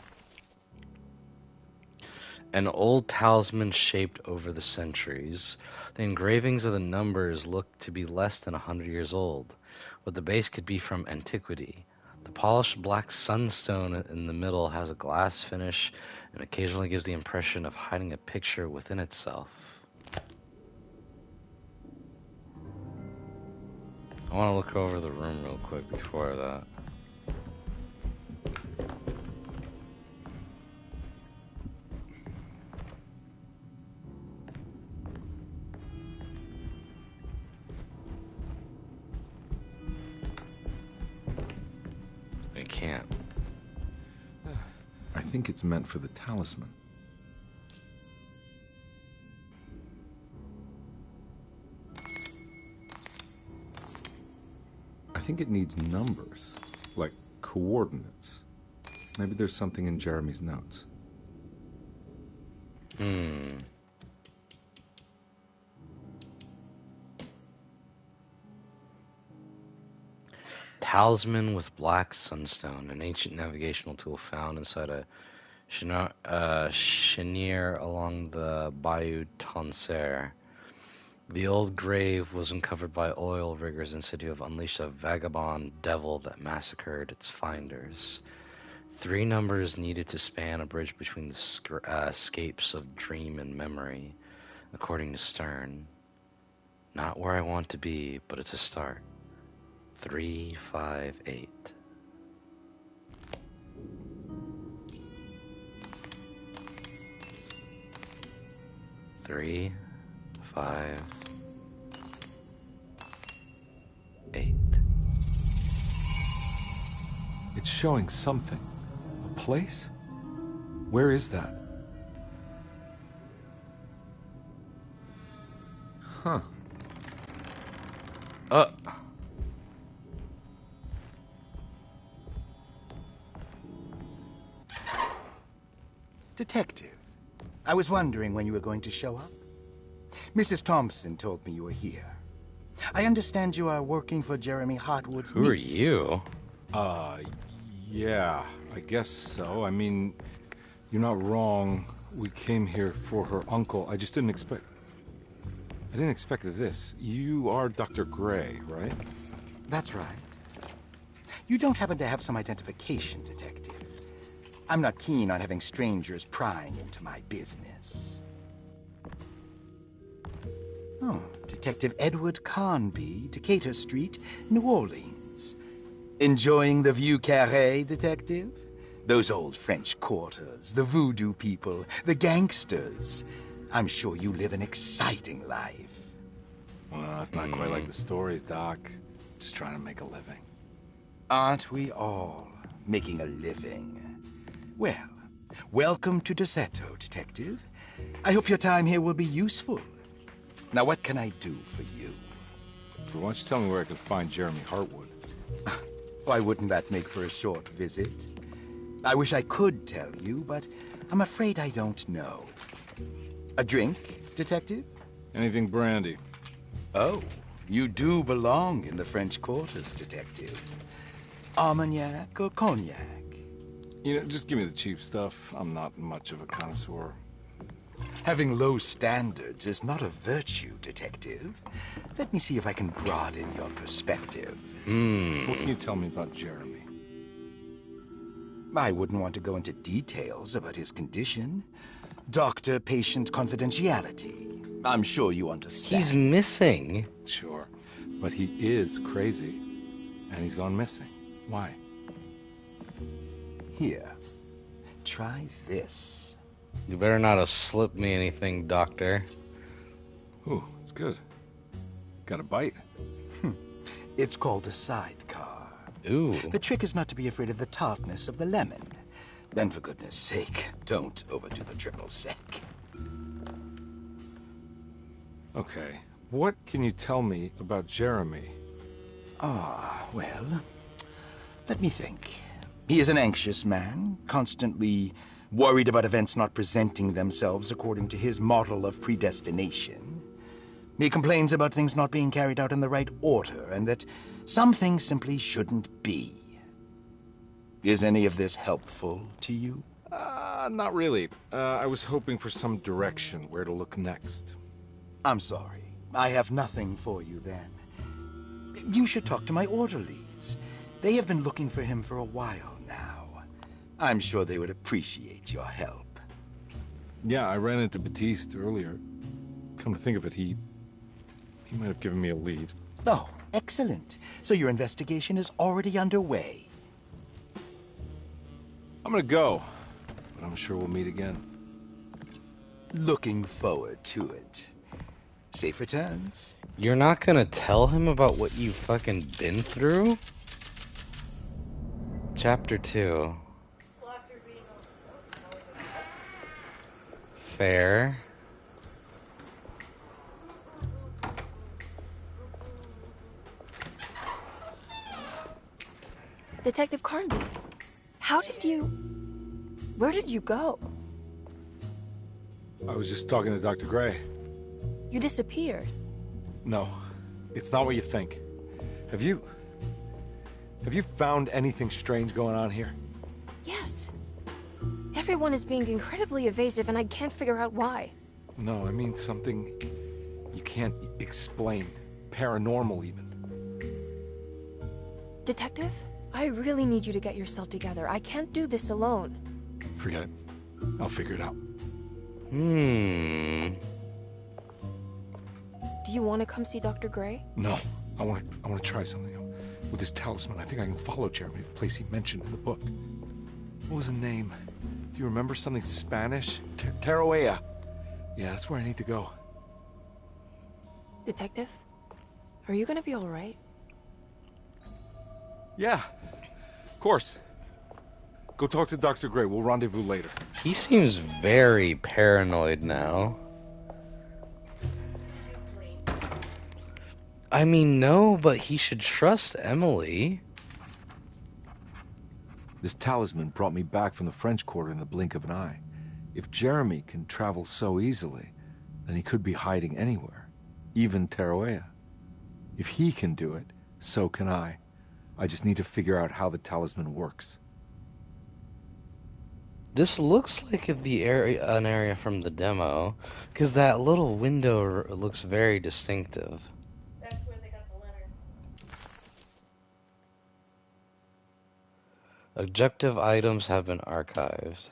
An old talisman shaped over the centuries. The engravings of the numbers look to be less than 100 years old, but the base could be from antiquity. The polished black sunstone in the middle has a glass finish and occasionally gives the impression of hiding a picture within itself. I want to look over the room real quick before that. I can't. I think it's meant for the talisman. I think it needs numbers, like coordinates. Maybe there's something in Jeremy's notes. Talisman with black sunstone, an ancient navigational tool found inside a cheniere along the Bayou Tonserre. The old grave was uncovered by oil riggers and said to have unleashed a vagabond devil that massacred its finders. 3 numbers needed to span a bridge between the scapes of dream and memory, according to Stern. Not where I want to be, but it's a start. 358. Three, 5, 8. It's showing something. A place? Where is that? Huh. Detective, I was wondering when you were going to show up. Mrs. Thompson told me you were here. I understand you are working for Jeremy Hartwood's Who are niece. you? Yeah, I guess so. I mean, you're not wrong. We came here for her uncle. I just didn't expect... I didn't expect this. You are Dr. Gray, right? That's right. You don't happen to have some identification, Detective. I'm not keen on having strangers prying into my business. Oh, Detective Edward Carnby, Decatur Street, New Orleans. Enjoying the Vieux Carré, Detective? Those old French quarters, the voodoo people, the gangsters. I'm sure you live an exciting life. Well, it's not quite like the stories, Doc. Just trying to make a living. Aren't we all making a living? Well, welcome to Derceto, Detective. I hope your time here will be useful. Now, what can I do for you? Why don't you tell me where I can find Jeremy Hartwood? Why wouldn't that make for a short visit? I wish I could tell you, but I'm afraid I don't know. A drink, Detective? Anything brandy. Oh, you do belong in the French quarters, Detective. Armagnac or cognac? You know, just give me the cheap stuff. I'm not much of a connoisseur. Having low standards is not a virtue, Detective. Let me see if I can broaden your perspective. What can you tell me about Jeremy? I wouldn't want to go into details about his condition. Doctor-patient confidentiality. I'm sure you understand. He's missing. Sure, but he is crazy. And he's gone missing. Why? Here, try this. You better not have slipped me anything, Doctor. Ooh, it's good. Got a bite? It's called a sidecar. Ooh. The trick is not to be afraid of the tartness of the lemon. Then, for goodness sake, don't overdo the triple sec. Okay, what can you tell me about Jeremy? Well, let me think. He is an anxious man, constantly worried about events not presenting themselves according to his model of predestination. He complains about things not being carried out in the right order, and that some things simply shouldn't be. Is any of this helpful to you? Not really. I was hoping for some direction where to look next. I'm sorry. I have nothing for you then. You should talk to my orderlies. They have been looking for him for a while now. I'm sure they would appreciate your help. Yeah, I ran into Batiste earlier. Come to think of it, he might have given me a lead. Oh, excellent. So your investigation is already underway. I'm gonna go, but I'm sure we'll meet again. Looking forward to it. Safe returns. You're not gonna tell him about what you fucking been through? Chapter 2. Fair. Detective Carnby, where did you go? I was just talking to Dr. Gray. You disappeared. No, it's not what you think. Have you found anything strange going on here? Yes. Everyone is being incredibly evasive and I can't figure out why. No, I mean something you can't explain. Paranormal, even. Detective, I really need you to get yourself together. I can't do this alone. Forget it. I'll figure it out. Do you want to come see Dr. Gray? No, I want to try something. With this talisman, I think I can follow Jeremy to the place he mentioned in the book. What was the name? Do you remember something Spanish? Teroea. Yeah, that's where I need to go. Detective, are you gonna be all right? Yeah, of course. Go talk to Dr. Gray. We'll rendezvous later. He seems very paranoid now. I mean, no, but he should trust Emily. This talisman brought me back from the French Quarter in the blink of an eye. If Jeremy can travel so easily, then he could be hiding anywhere, even Teruea. If he can do it, so can I. I just need to figure out how the talisman works. This looks like an area from the demo, because that little window looks very distinctive. That's where they got the letter. Objective items have been archived.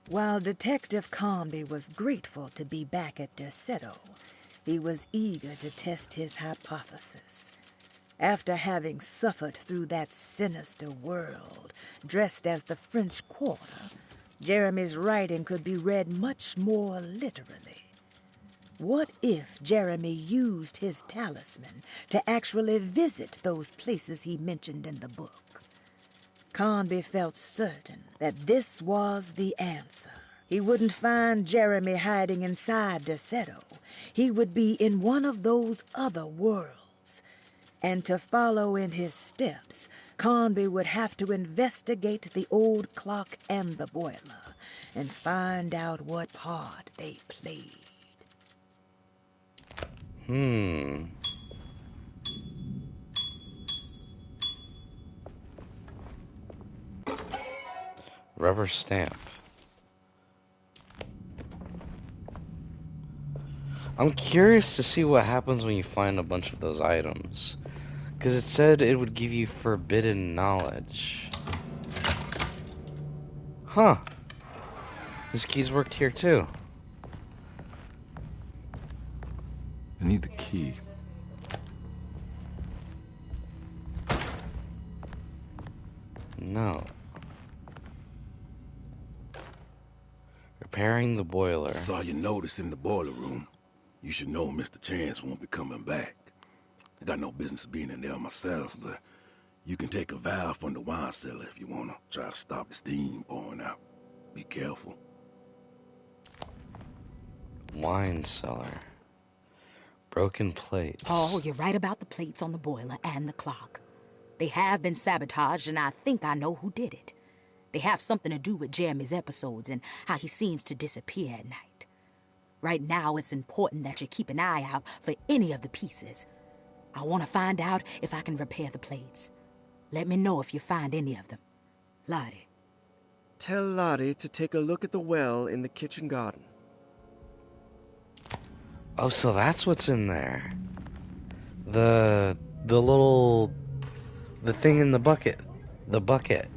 While Detective Conby was grateful to be back at Derceto, he was eager to test his hypothesis. After having suffered through that sinister world, dressed as the French Quarter, Jeremy's writing could be read much more literally. What if Jeremy used his talisman to actually visit those places he mentioned in the book? Conby felt certain that this was the answer. He wouldn't find Jeremy hiding inside Derceto. He would be in one of those other worlds. And to follow in his steps, Conby would have to investigate the old clock and the boiler and find out what part they played. Rubber stamp. I'm curious to see what happens when you find a bunch of those items. Because it said it would give you forbidden knowledge. Huh. This key's worked here too. I need the key. No. Repairing the boiler. I saw you notice in the boiler room. You should know Mr. Chance won't be coming back. I got no business being in there myself, but you can take a valve from the wine cellar if you want to try to stop the steam pouring out. Be careful. Wine cellar. Broken plates. Paul, you're right about the plates on the boiler and the clock. They have been sabotaged, and I think I know who did it. They have something to do with Jeremy's episodes and how he seems to disappear at night. Right now, it's important that you keep an eye out for any of the pieces. I want to find out if I can repair the plates. Let me know if you find any of them. Lottie. Tell Lottie to take a look at the well in the kitchen garden. Oh, so that's what's in there. The thing in the bucket. The bucket.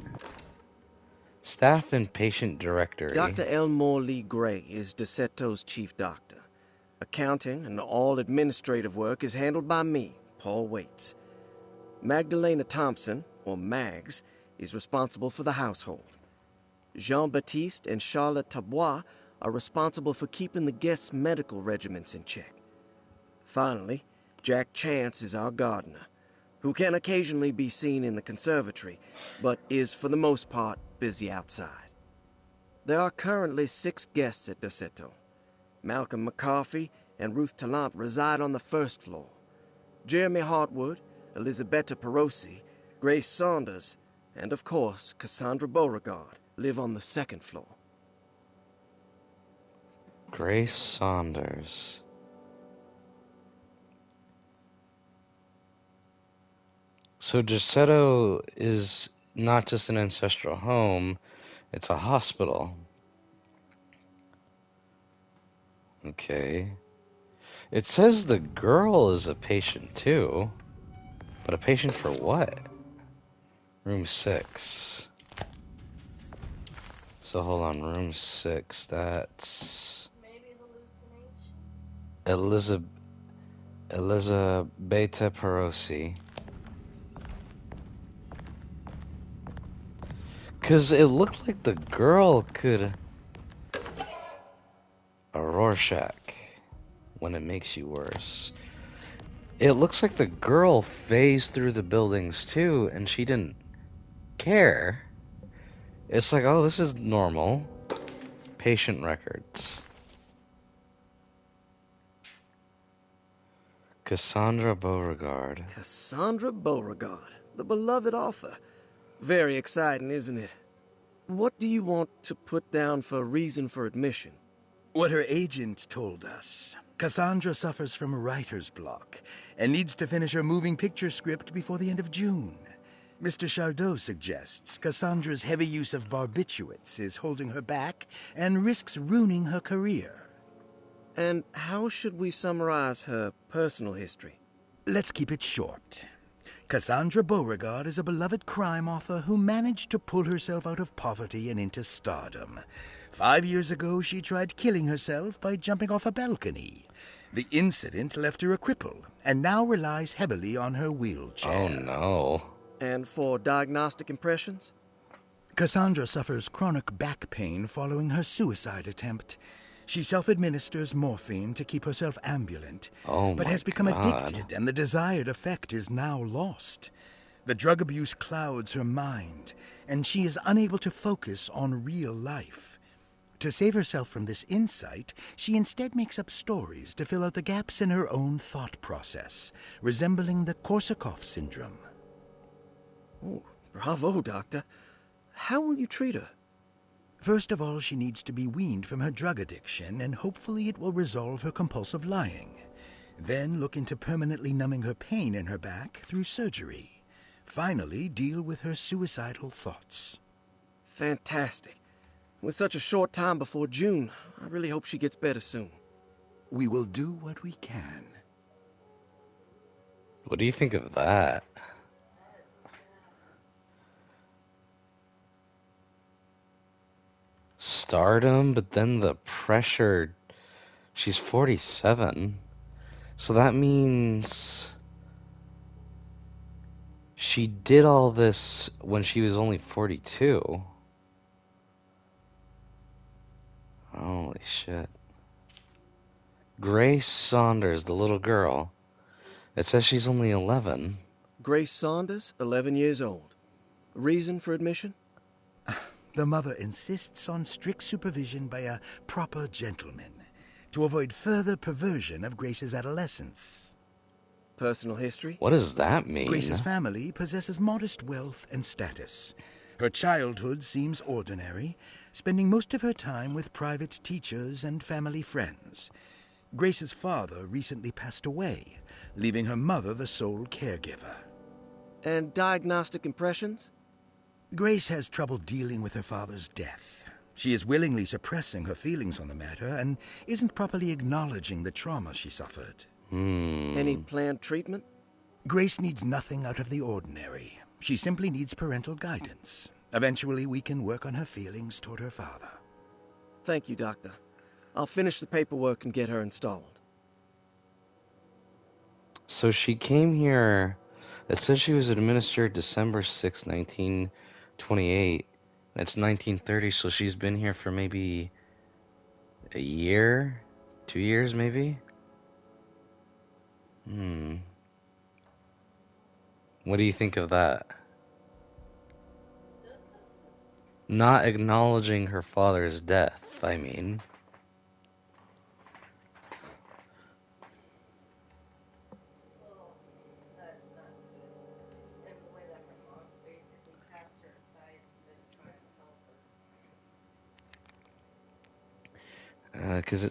Staff and patient directory. Dr. Elmore Lee Gray is Derceto's chief doctor. Accounting and all administrative work is handled by me, Paul Waits. Magdalena Thompson, or Mags, is responsible for the household. Jean-Baptiste and Charlotte Tabois are responsible for keeping the guests' medical regimens in check. Finally, Jack Chance is our gardener, who can occasionally be seen in the conservatory, but is for the most part busy outside. There are currently 6 guests at Derceto. Malcolm McCarthy and Ruth Tallant reside on the first floor. Jeremy Hartwood, Elisabetta Perosi, Grace Saunders, and of course Cassandra Beauregard live on the second floor. Grace Saunders. So Derceto is not just an ancestral home, it's a hospital. Okay. It says the girl is a patient too. But a patient for what? Room 6. So hold on, room 6, that's... Maybe hallucination? Elisabetta Perosi. Because it looked like the girl could... A Rorschach. When it makes you worse. It looks like the girl phased through the buildings too, and she didn't care. It's like, oh, this is normal. Patient records. Cassandra Beauregard. Cassandra Beauregard, the beloved author. Very exciting, isn't it? What do you want to put down for reason for admission? What her agent told us. Cassandra suffers from writer's block and needs to finish her moving picture script before the end of June. Mr. Chardot suggests Cassandra's heavy use of barbiturates is holding her back and risks ruining her career. And how should we summarize her personal history? Let's keep it short. Cassandra Beauregard is a beloved crime author who managed to pull herself out of poverty and into stardom. 5 years ago, she tried killing herself by jumping off a balcony. The incident left her a cripple and now relies heavily on her wheelchair. Oh, no. And for diagnostic impressions? Cassandra suffers chronic back pain following her suicide attempt. She self-administers morphine to keep herself ambulant, but has become addicted, and the desired effect is now lost. The drug abuse clouds her mind, and she is unable to focus on real life. To save herself from this insight, she instead makes up stories to fill out the gaps in her own thought process, resembling the Korsakoff syndrome. Oh, bravo, Doctor. How will you treat her? First of all, she needs to be weaned from her drug addiction, and hopefully it will resolve her compulsive lying. Then look into permanently numbing her pain in her back through surgery. Finally, deal with her suicidal thoughts. Fantastic. With such a short time before June, I really hope she gets better soon. We will do what we can. What do you think of that? Stardom, but then the pressure. She's 47. So that means she did all this when she was only 42. Holy shit. Grace Saunders, the little girl. It says she's only 11. Grace Saunders, 11 years old. Reason for admission? The mother insists on strict supervision by a proper gentleman to avoid further perversion of Grace's adolescence. Personal history? What does that mean? Grace's family possesses modest wealth and status. Her childhood seems ordinary, spending most of her time with private teachers and family friends. Grace's father recently passed away, leaving her mother the sole caregiver. And diagnostic impressions? Grace has trouble dealing with her father's death. She is willingly suppressing her feelings on the matter and isn't properly acknowledging the trauma she suffered. Any planned treatment? Grace needs nothing out of the ordinary. She simply needs parental guidance. Eventually, we can work on her feelings toward her father. Thank you, Doctor. I'll finish the paperwork and get her installed. So she came here. It says she was administered December 6, 1928. It's 1930, so she's been here for maybe a year? 2 years, maybe? What do you think of that? Not acknowledging her father's death, I mean. Because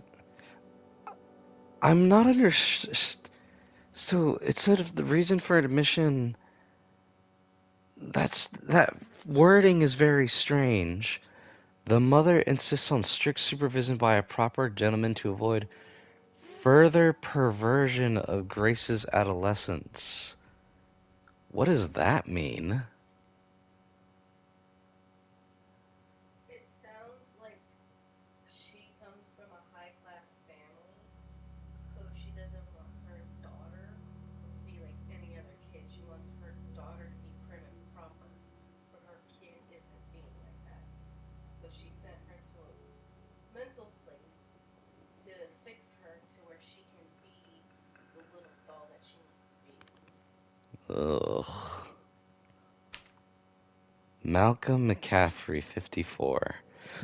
I'm not so it said the reason for admission. That wording is very strange. The mother insists on strict supervision by a proper gentleman to avoid further perversion of Grace's adolescence. What does that mean? It sounds like she comes from a high-class family, so she doesn't want her daughter to be like any other kid. She wants her daughter to be prim and proper, but her kid isn't being like that. So she sent her to a mental place to fix her to where she can be the little doll that she needs to be. Ugh. Malcolm McCaffrey, 54.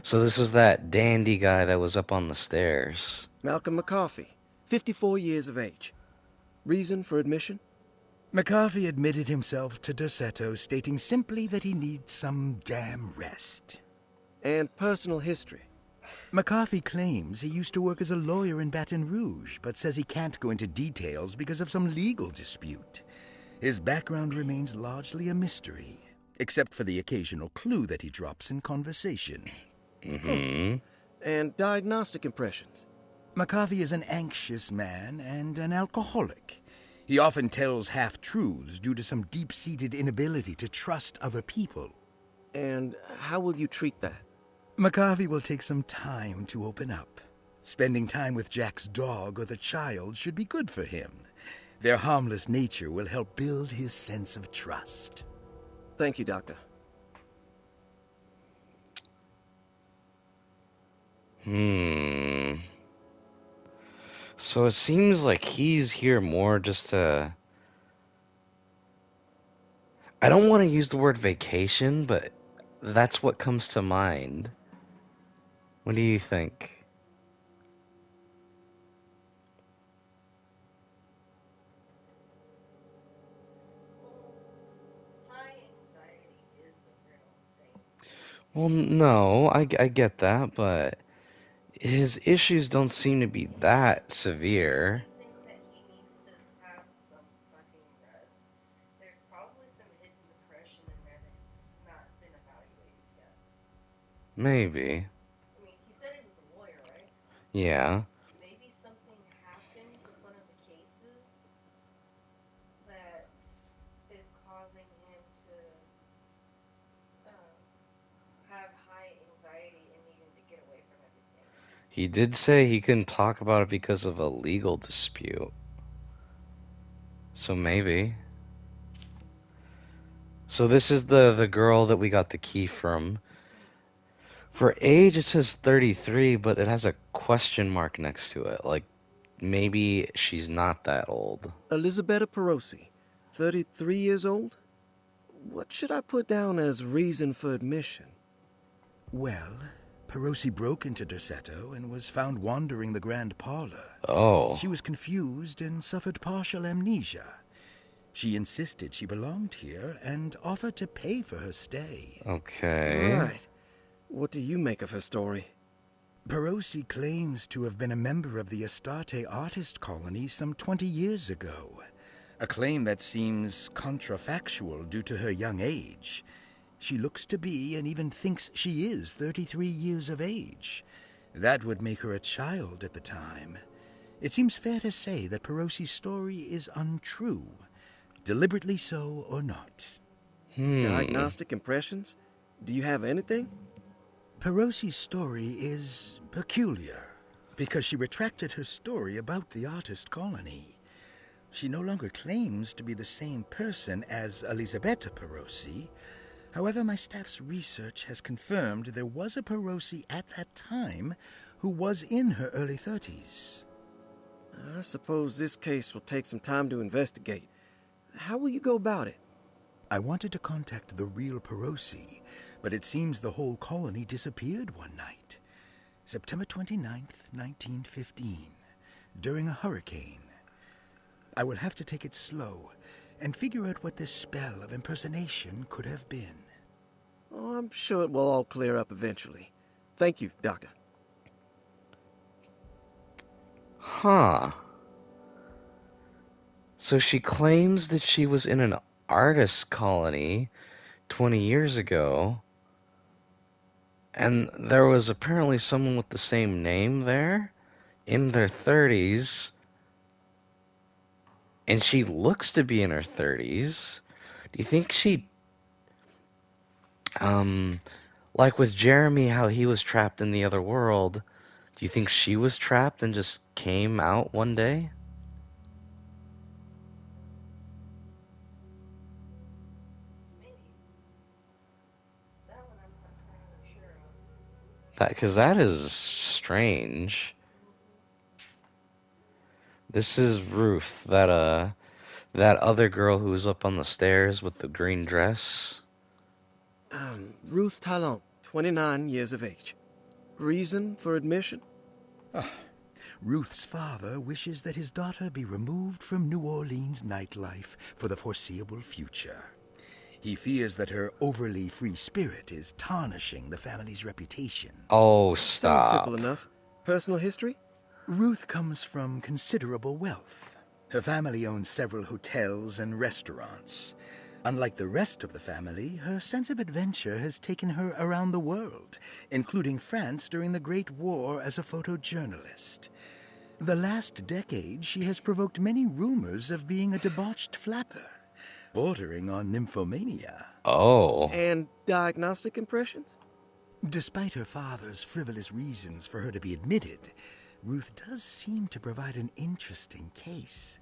So this is that dandy guy that was up on the stairs. Malcolm McCarthy, 54 years of age. Reason for admission? McCarthy admitted himself to Derceto, stating simply that he needs some damn rest. And personal history? McCarthy claims he used to work as a lawyer in Baton Rouge, but says he can't go into details because of some legal dispute. His background remains largely a mystery, except for the occasional clue that he drops in conversation. Mm-hmm. And diagnostic impressions? McCarthy is an anxious man and an alcoholic. He often tells half-truths due to some deep-seated inability to trust other people. And how will you treat that? McCarthy will take some time to open up. Spending time with Jack's dog or the child should be good for him. Their harmless nature will help build his sense of trust. Thank you, Doctor. So it seems like he's here more just to... I don't want to use the word vacation, but that's what comes to mind. What do you think? Well, no, I get that, but his issues don't seem to be that severe. I think that he needs to have some fucking rest. There's probably some hidden depression in there that's not been evaluated yet. Maybe. I mean, he said he was a lawyer, right? Yeah. Maybe something happened with one of the cases that is causing him to have high anxiety and needing to get away from everything. He did say he couldn't talk about it because of a legal dispute. So maybe. So this is the girl that we got the key from. For age, it says 33, but it has a question mark next to it. Like, maybe she's not that old. Elisabetta Perosi, 33 years old? What should I put down as reason for admission? Well, Perosi broke into Derceto and was found wandering the grand parlor. Oh. She was confused and suffered partial amnesia. She insisted she belonged here and offered to pay for her stay. Okay. Right. What do you make of her story? Perosi claims to have been a member of the Astarte artist colony some 20 years ago. A claim that seems contrafactual due to her young age. She looks to be and even thinks she is 33 years of age. That would make her a child at the time. It seems fair to say that Perosi's story is untrue, deliberately so or not. Diagnostic impressions? Do you have anything? Perosi's story is peculiar because she retracted her story about the artist colony. She no longer claims to be the same person as Elisabetta Perosi. However, my staff's research has confirmed there was a Perosi at that time who was in her early 30s. I suppose this case will take some time to investigate. How will you go about it? I wanted to contact the real Perosi, but it seems the whole colony disappeared one night. September 29th, 1915, during a hurricane. I will have to take it slow and figure out what this spell of impersonation could have been. Oh, I'm sure it will all clear up eventually. Thank you, Doctor. Huh. So she claims that she was in an artist colony 20 years ago, and there was apparently someone with the same name there in their 30s, and she looks to be in her 30s. Do you think she, like with Jeremy, how he was trapped in the other world, do you think she was trapped and just came out one day? Because that is strange. This is Ruth, that other girl who was up on the stairs with the green dress. Ruth Talon, 29 years of age. Reason for admission? Ruth's father wishes that his daughter be removed from New Orleans nightlife for the foreseeable future. He fears that her overly free spirit is tarnishing the family's reputation. Oh, Sounds simple stop. enough. Personal history? Ruth comes from considerable wealth. Her family owns several hotels and restaurants. Unlike the rest of the family, her sense of adventure has taken her around the world, including France during the Great War as a photojournalist. The last decade, she has provoked many rumors of being a debauched flapper, bordering on nymphomania. Oh. And diagnostic impressions? Despite her father's frivolous reasons for her to be admitted, Ruth does seem to provide an interesting case.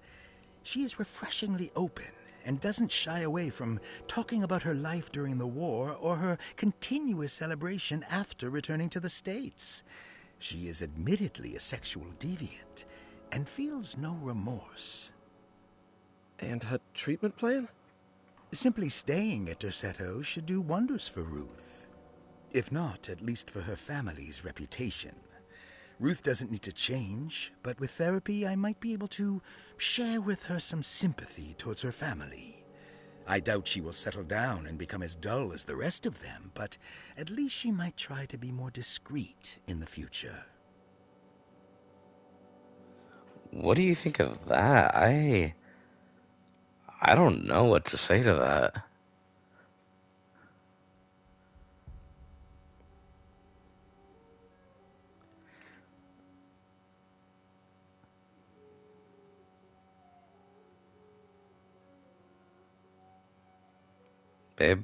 She is refreshingly open and doesn't shy away from talking about her life during the war or her continuous celebration after returning to the States. She is admittedly a sexual deviant and feels no remorse. And her treatment plan? Simply staying at Derceto should do wonders for Ruth. If not, at least for her family's reputation. Ruth doesn't need to change, but with therapy I might be able to share with her some sympathy towards her family. I doubt she will settle down and become as dull as the rest of them, but at least she might try to be more discreet in the future. What do you think of that? I don't know what to say to that. Babe?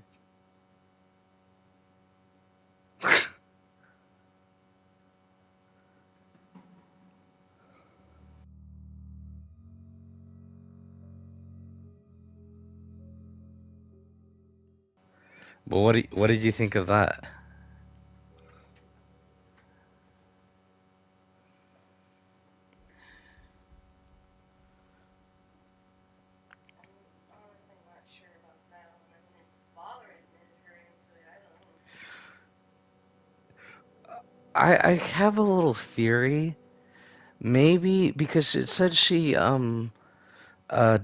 But what did you think of that? I'm honestly not sure about that one. I mean, if father admitted her into it, I don't know. I have a little theory. Maybe because it said she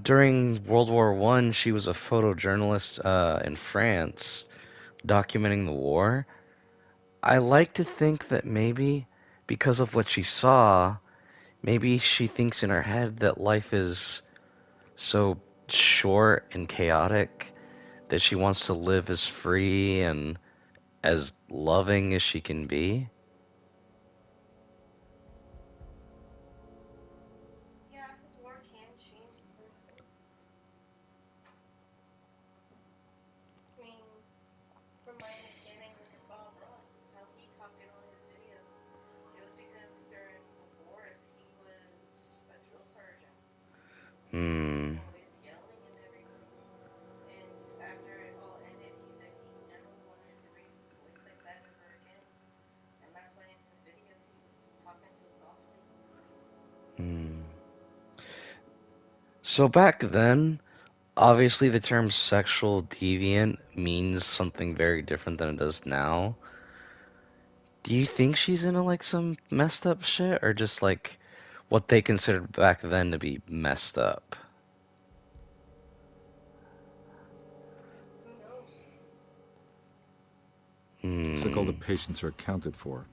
during World War I she was a photojournalist in France documenting the war. I like to think that maybe because of what she saw, maybe she thinks in her head that life is so short and chaotic that she wants to live as free and as loving as she can be. Yeah, because war can change the person. I mean, from my understanding, look at Bob Ross, how he talked in all his videos. It was because during the wars, he was a drill sergeant. Hmm. Always yelling and everything. And after it all ended, he said he never wanted to raise his voice like that ever again. And that's why in his videos he was talking so softly. Hmm. So back then, obviously the term sexual deviant means something very different than it does now. Do you think she's into like some messed up shit or just like what they considered back then to be messed up? Who knows? Looks like all the Hmm. patients are accounted for,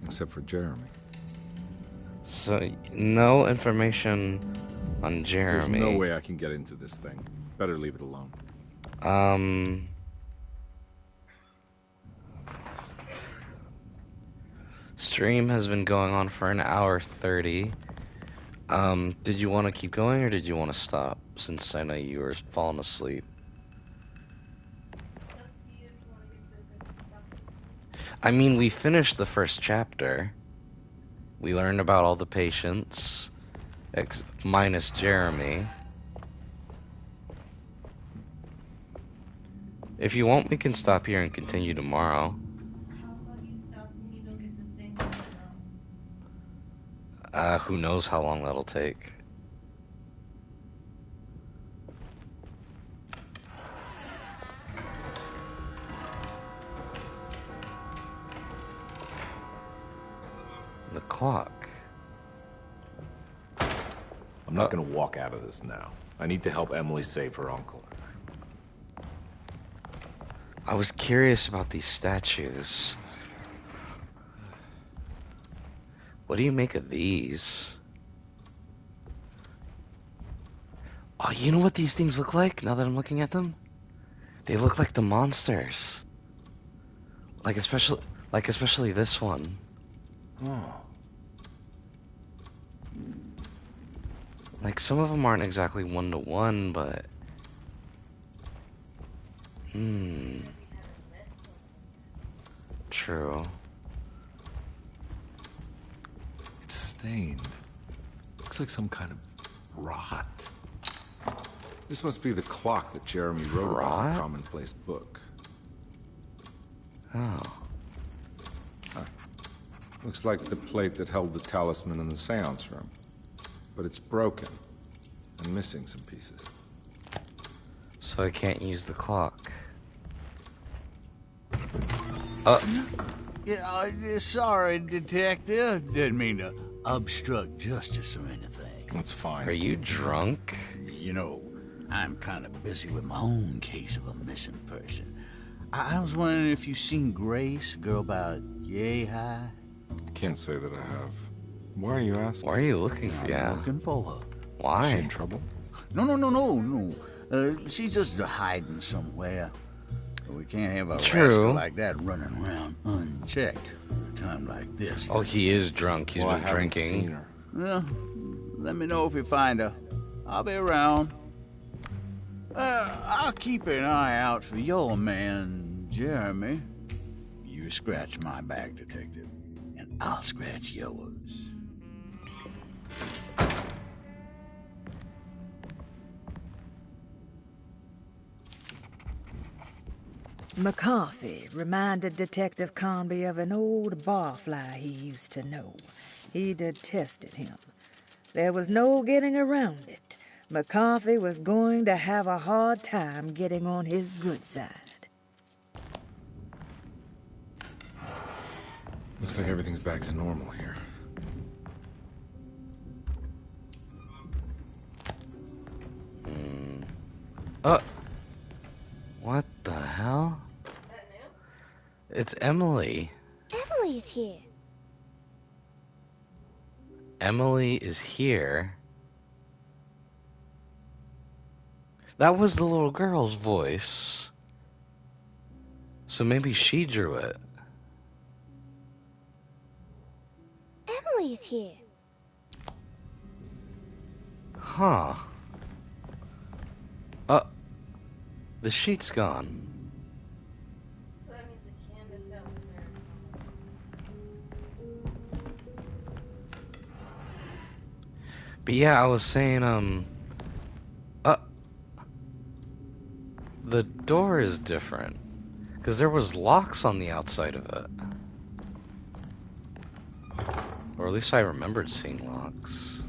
except for Jeremy. So no information on There's no Jeremy. way I can get into this thing. Better leave it alone. Stream has been going on for an hour 30. Did you want to keep going or did you want to stop? Since I know you were falling asleep. It's up to you if you want to get to a good spot. I mean, we finished the first chapter. We learned about all the patients, minus Jeremy. If you want, we can stop here and continue tomorrow. How about you stop and you go get the thing and then Who knows how long that'll take. The clock. not gonna walk out of this now. I need to help Emily save her uncle. I was curious about these statues. What do you make of these? Oh, you know what these things look like now that I'm looking at them? They look like the monsters. Like especially this one. Oh. Like some of them aren't exactly one-to-one, but true. It's stained. Looks like some kind of rot. This must be the clock that Jeremy wrote about in the commonplace book. Oh. Huh. Looks like the plate that held the talisman in the seance room. But it's broken and missing some pieces. So I can't use the clock. Yeah, sorry, Detective. Didn't mean to obstruct justice or anything. That's fine. Are you drunk? You know, I'm kind of busy with my own case of a missing person. I was wondering if you've seen Grace, a girl about yay high? I can't say that I have. Why are you asking? Why are you looking for I'm looking for her. Why? Is she in trouble? No. She's just hiding somewhere. We can't have a True. rascal like that running around unchecked at a time like this. Oh, he is drunk. He's been drinking. Seen her. Well, let me know if you find her. I'll be around. I'll keep an eye out for your man, Jeremy. You scratch my back, Detective, and I'll scratch yours. McCarthy reminded Detective Conby of an old barfly he used to know. He detested him. There was no getting around it. McCarthy was going to have a hard time getting on his good side. Looks like everything's back to normal here. What the hell? It's Emily. Emily's here. Emily is here. That was the little girl's voice. So maybe she drew it. Emily's here. Huh. The sheet's gone. So that means the canvas that was there. But yeah, I was saying, the door is different. Because there was locks on the outside of it. Or at least I remembered seeing locks.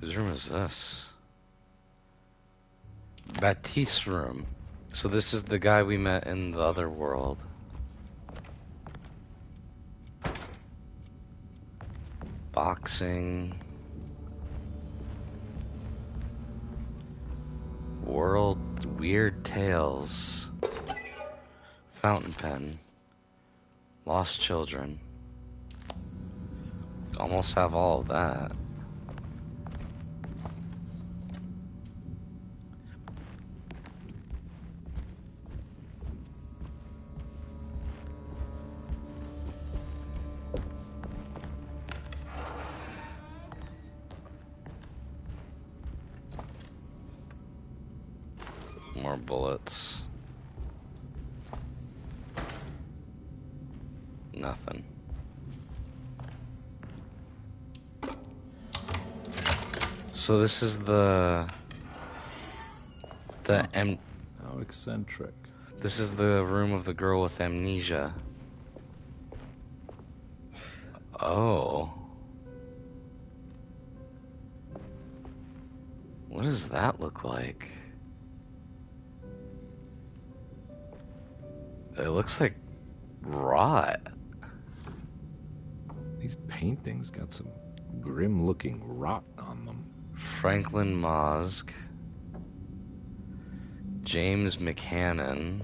Whose room is this? Baptiste's room. So this is the guy we met in the other world. Boxing. World Weird Tales. Fountain pen. Lost Children. Almost have all of that. More bullets. Nothing. So this is the How eccentric. This is the room of the girl with amnesia. Oh. What does that look like? It looks like rot. These paintings got some grim-looking rot on them. Franklin Mosk, James McCannon,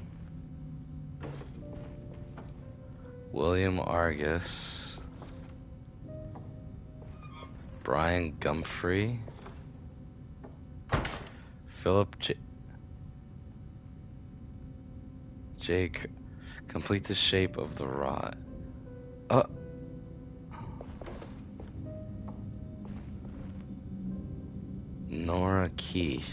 William Argus, Brian Gumfrey, Philip Jake, complete the shape of the rot. Nora Keith.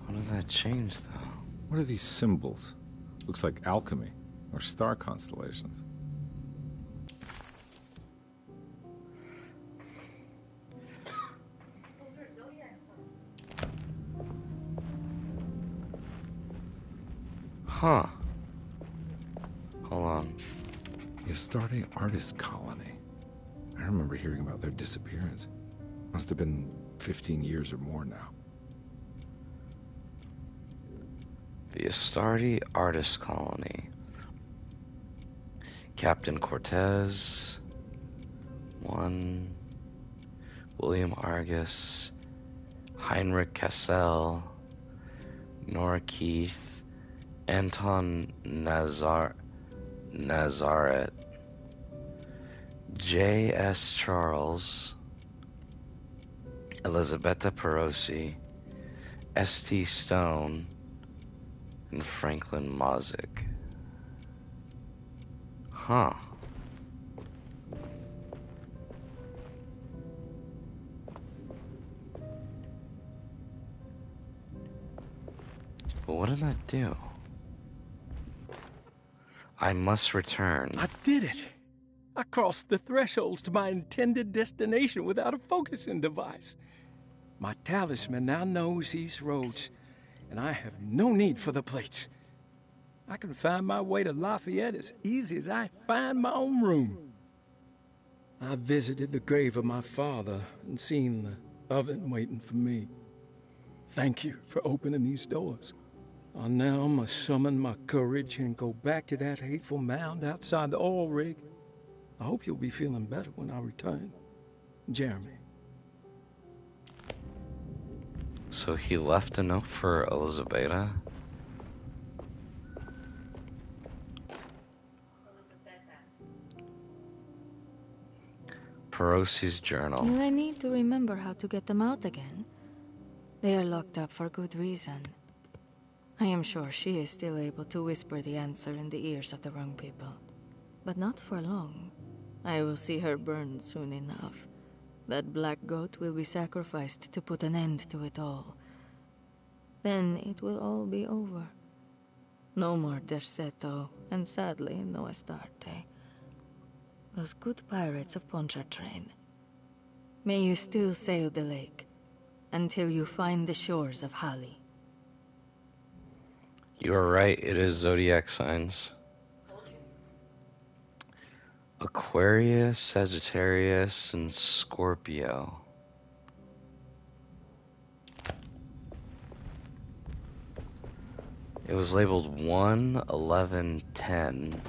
What did that change, though? What are these symbols? Looks like alchemy or star constellations. Those are zodiac signs. Huh. Hold on. The Astarte Artist Colony. I remember hearing about their disappearance. Must have been 15 years or more now. The Astarte Artist Colony. Captain Cortez. 1. William Argus. Heinrich Cassell. Nora Keith. Anton Nazaret. J.S. Charles. Elisabetta Perosi. S.T. Stone. And Franklin Mozik. Huh. But what did that do? I must return. I did it! I crossed the thresholds to my intended destination without a focusing device. My talisman now knows these roads, and I have no need for the plates. I can find my way to Lafayette as easy as I find my own room. I visited the grave of my father and seen the oven waiting for me. Thank you for opening these doors. I now must summon my courage and go back to that hateful mound outside the oil rig. I hope you'll be feeling better when I return. Jeremy. So he left a note for Elisabetta? Perosi's journal. Do I need to remember how to get them out again? They are locked up for good reason. I am sure she is still able to whisper the answer in the ears of the wrong people. But not for long. I will see her burned soon enough. That black goat will be sacrificed to put an end to it all. Then it will all be over. No more Derceto, and sadly, no Astarte. Those good pirates of Pontchartrain. May you still sail the lake, until you find the shores of Hali. You are right, it is zodiac signs. Aquarius, Sagittarius, and Scorpio. It was labeled 1, 11, 10.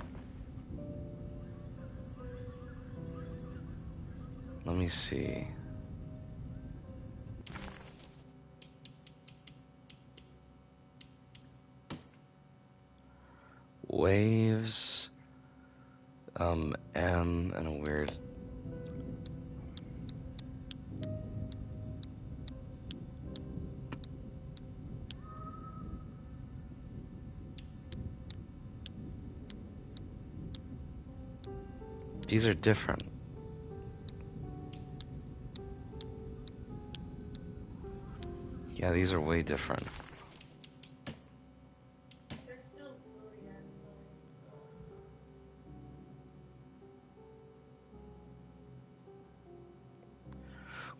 Let me see. Waves, M, and a weird. These are different. Yeah, these are way different. They're still zodiac signs, so.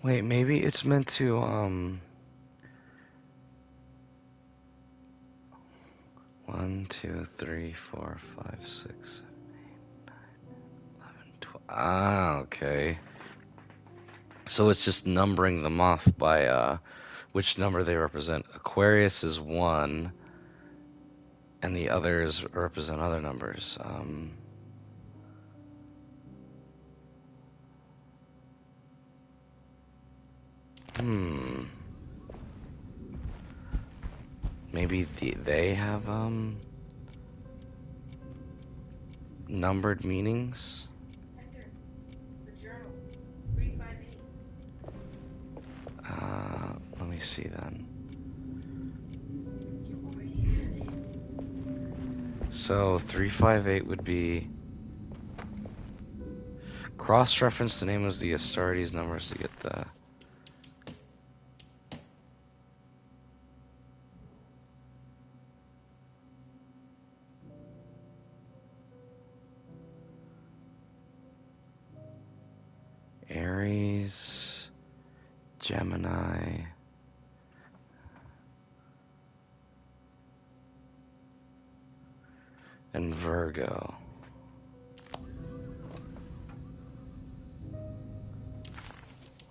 Wait, maybe it's meant to, 1, 2, 3, 4, 5, 6, 7, 8, 9, 11, 12. Ah, okay. So it's just numbering them off by which number they represent. Aquarius is 1, and the others represent other numbers. Maybe they have numbered meanings. Hector, the journal, 358. Let me see then. You already have it. So 358 would be cross-reference the name of the Astartes numbers to get the. Aries, Gemini, and Virgo.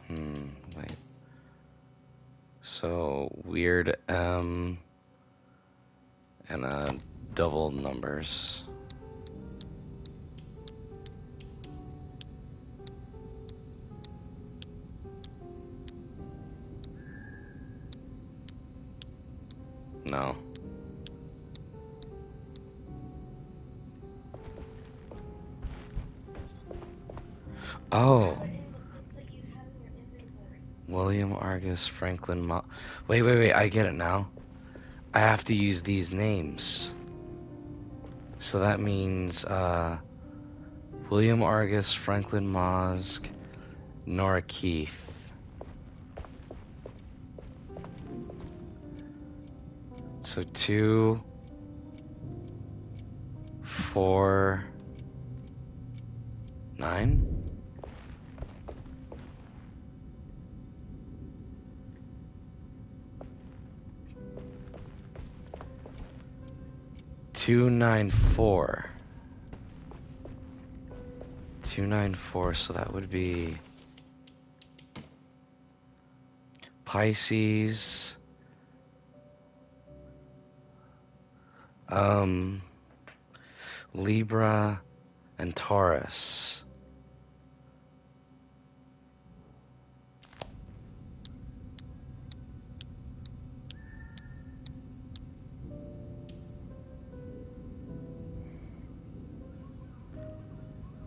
Wait. So weird M and double numbers. No. Oh. William Argus, Franklin Wait, I get it now. I have to use these names. So that means, William Argus, Franklin Mosk, Nora Keith. So 2, 4, 9? 294. 294, so that would be Pisces, Libra, and Taurus.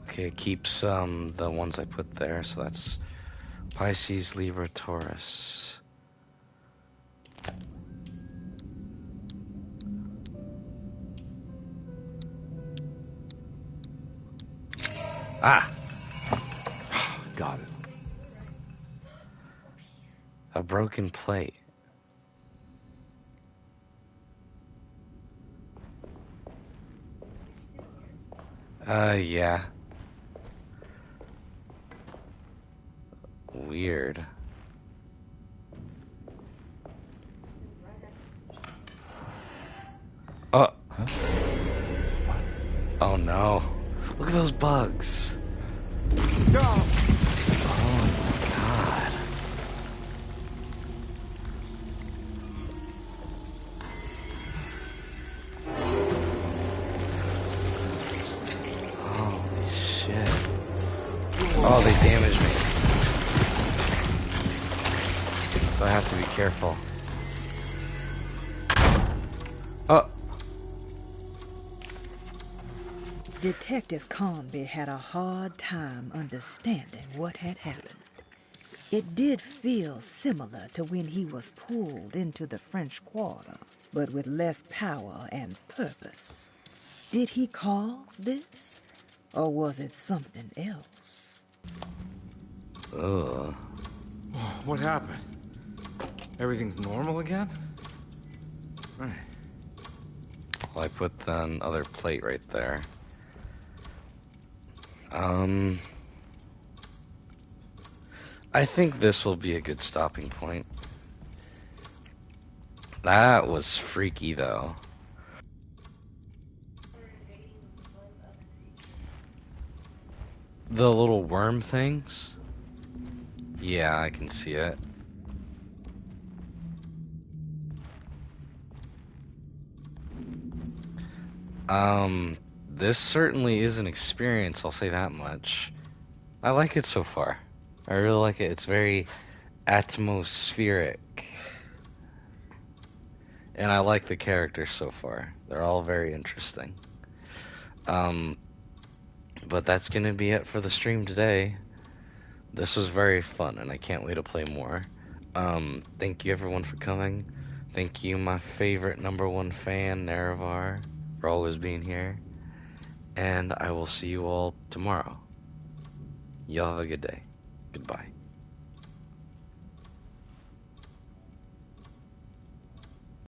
Okay, it keeps the ones I put there, so that's Pisces, Libra, Taurus. Ah! Got it. A broken plate. Yeah. Weird. Oh. Huh? Oh no. Look at those bugs. No. Oh my god. Holy shit. Oh, they damaged me. So I have to be careful. Oh. Detective Conby had a hard time understanding what had happened. It did feel similar to when he was pulled into the French Quarter, but with less power and purpose. Did he cause this? Or was it something else? Ugh. What happened? Everything's normal again? Right. Well, I put the other plate right there. I think this will be a good stopping point. That was freaky, though. The little worm things? Yeah, I can see it. This certainly is an experience, I'll say that much. I like it so far. I really like it. It's very atmospheric. And I like the characters so far. They're all very interesting. But that's gonna be it for the stream today. This was very fun, and I can't wait to play more. Thank you everyone for coming. Thank you, my favorite #1 fan, Nerevar, for always being here. And I will see you all tomorrow. Y'all have a good day. Goodbye.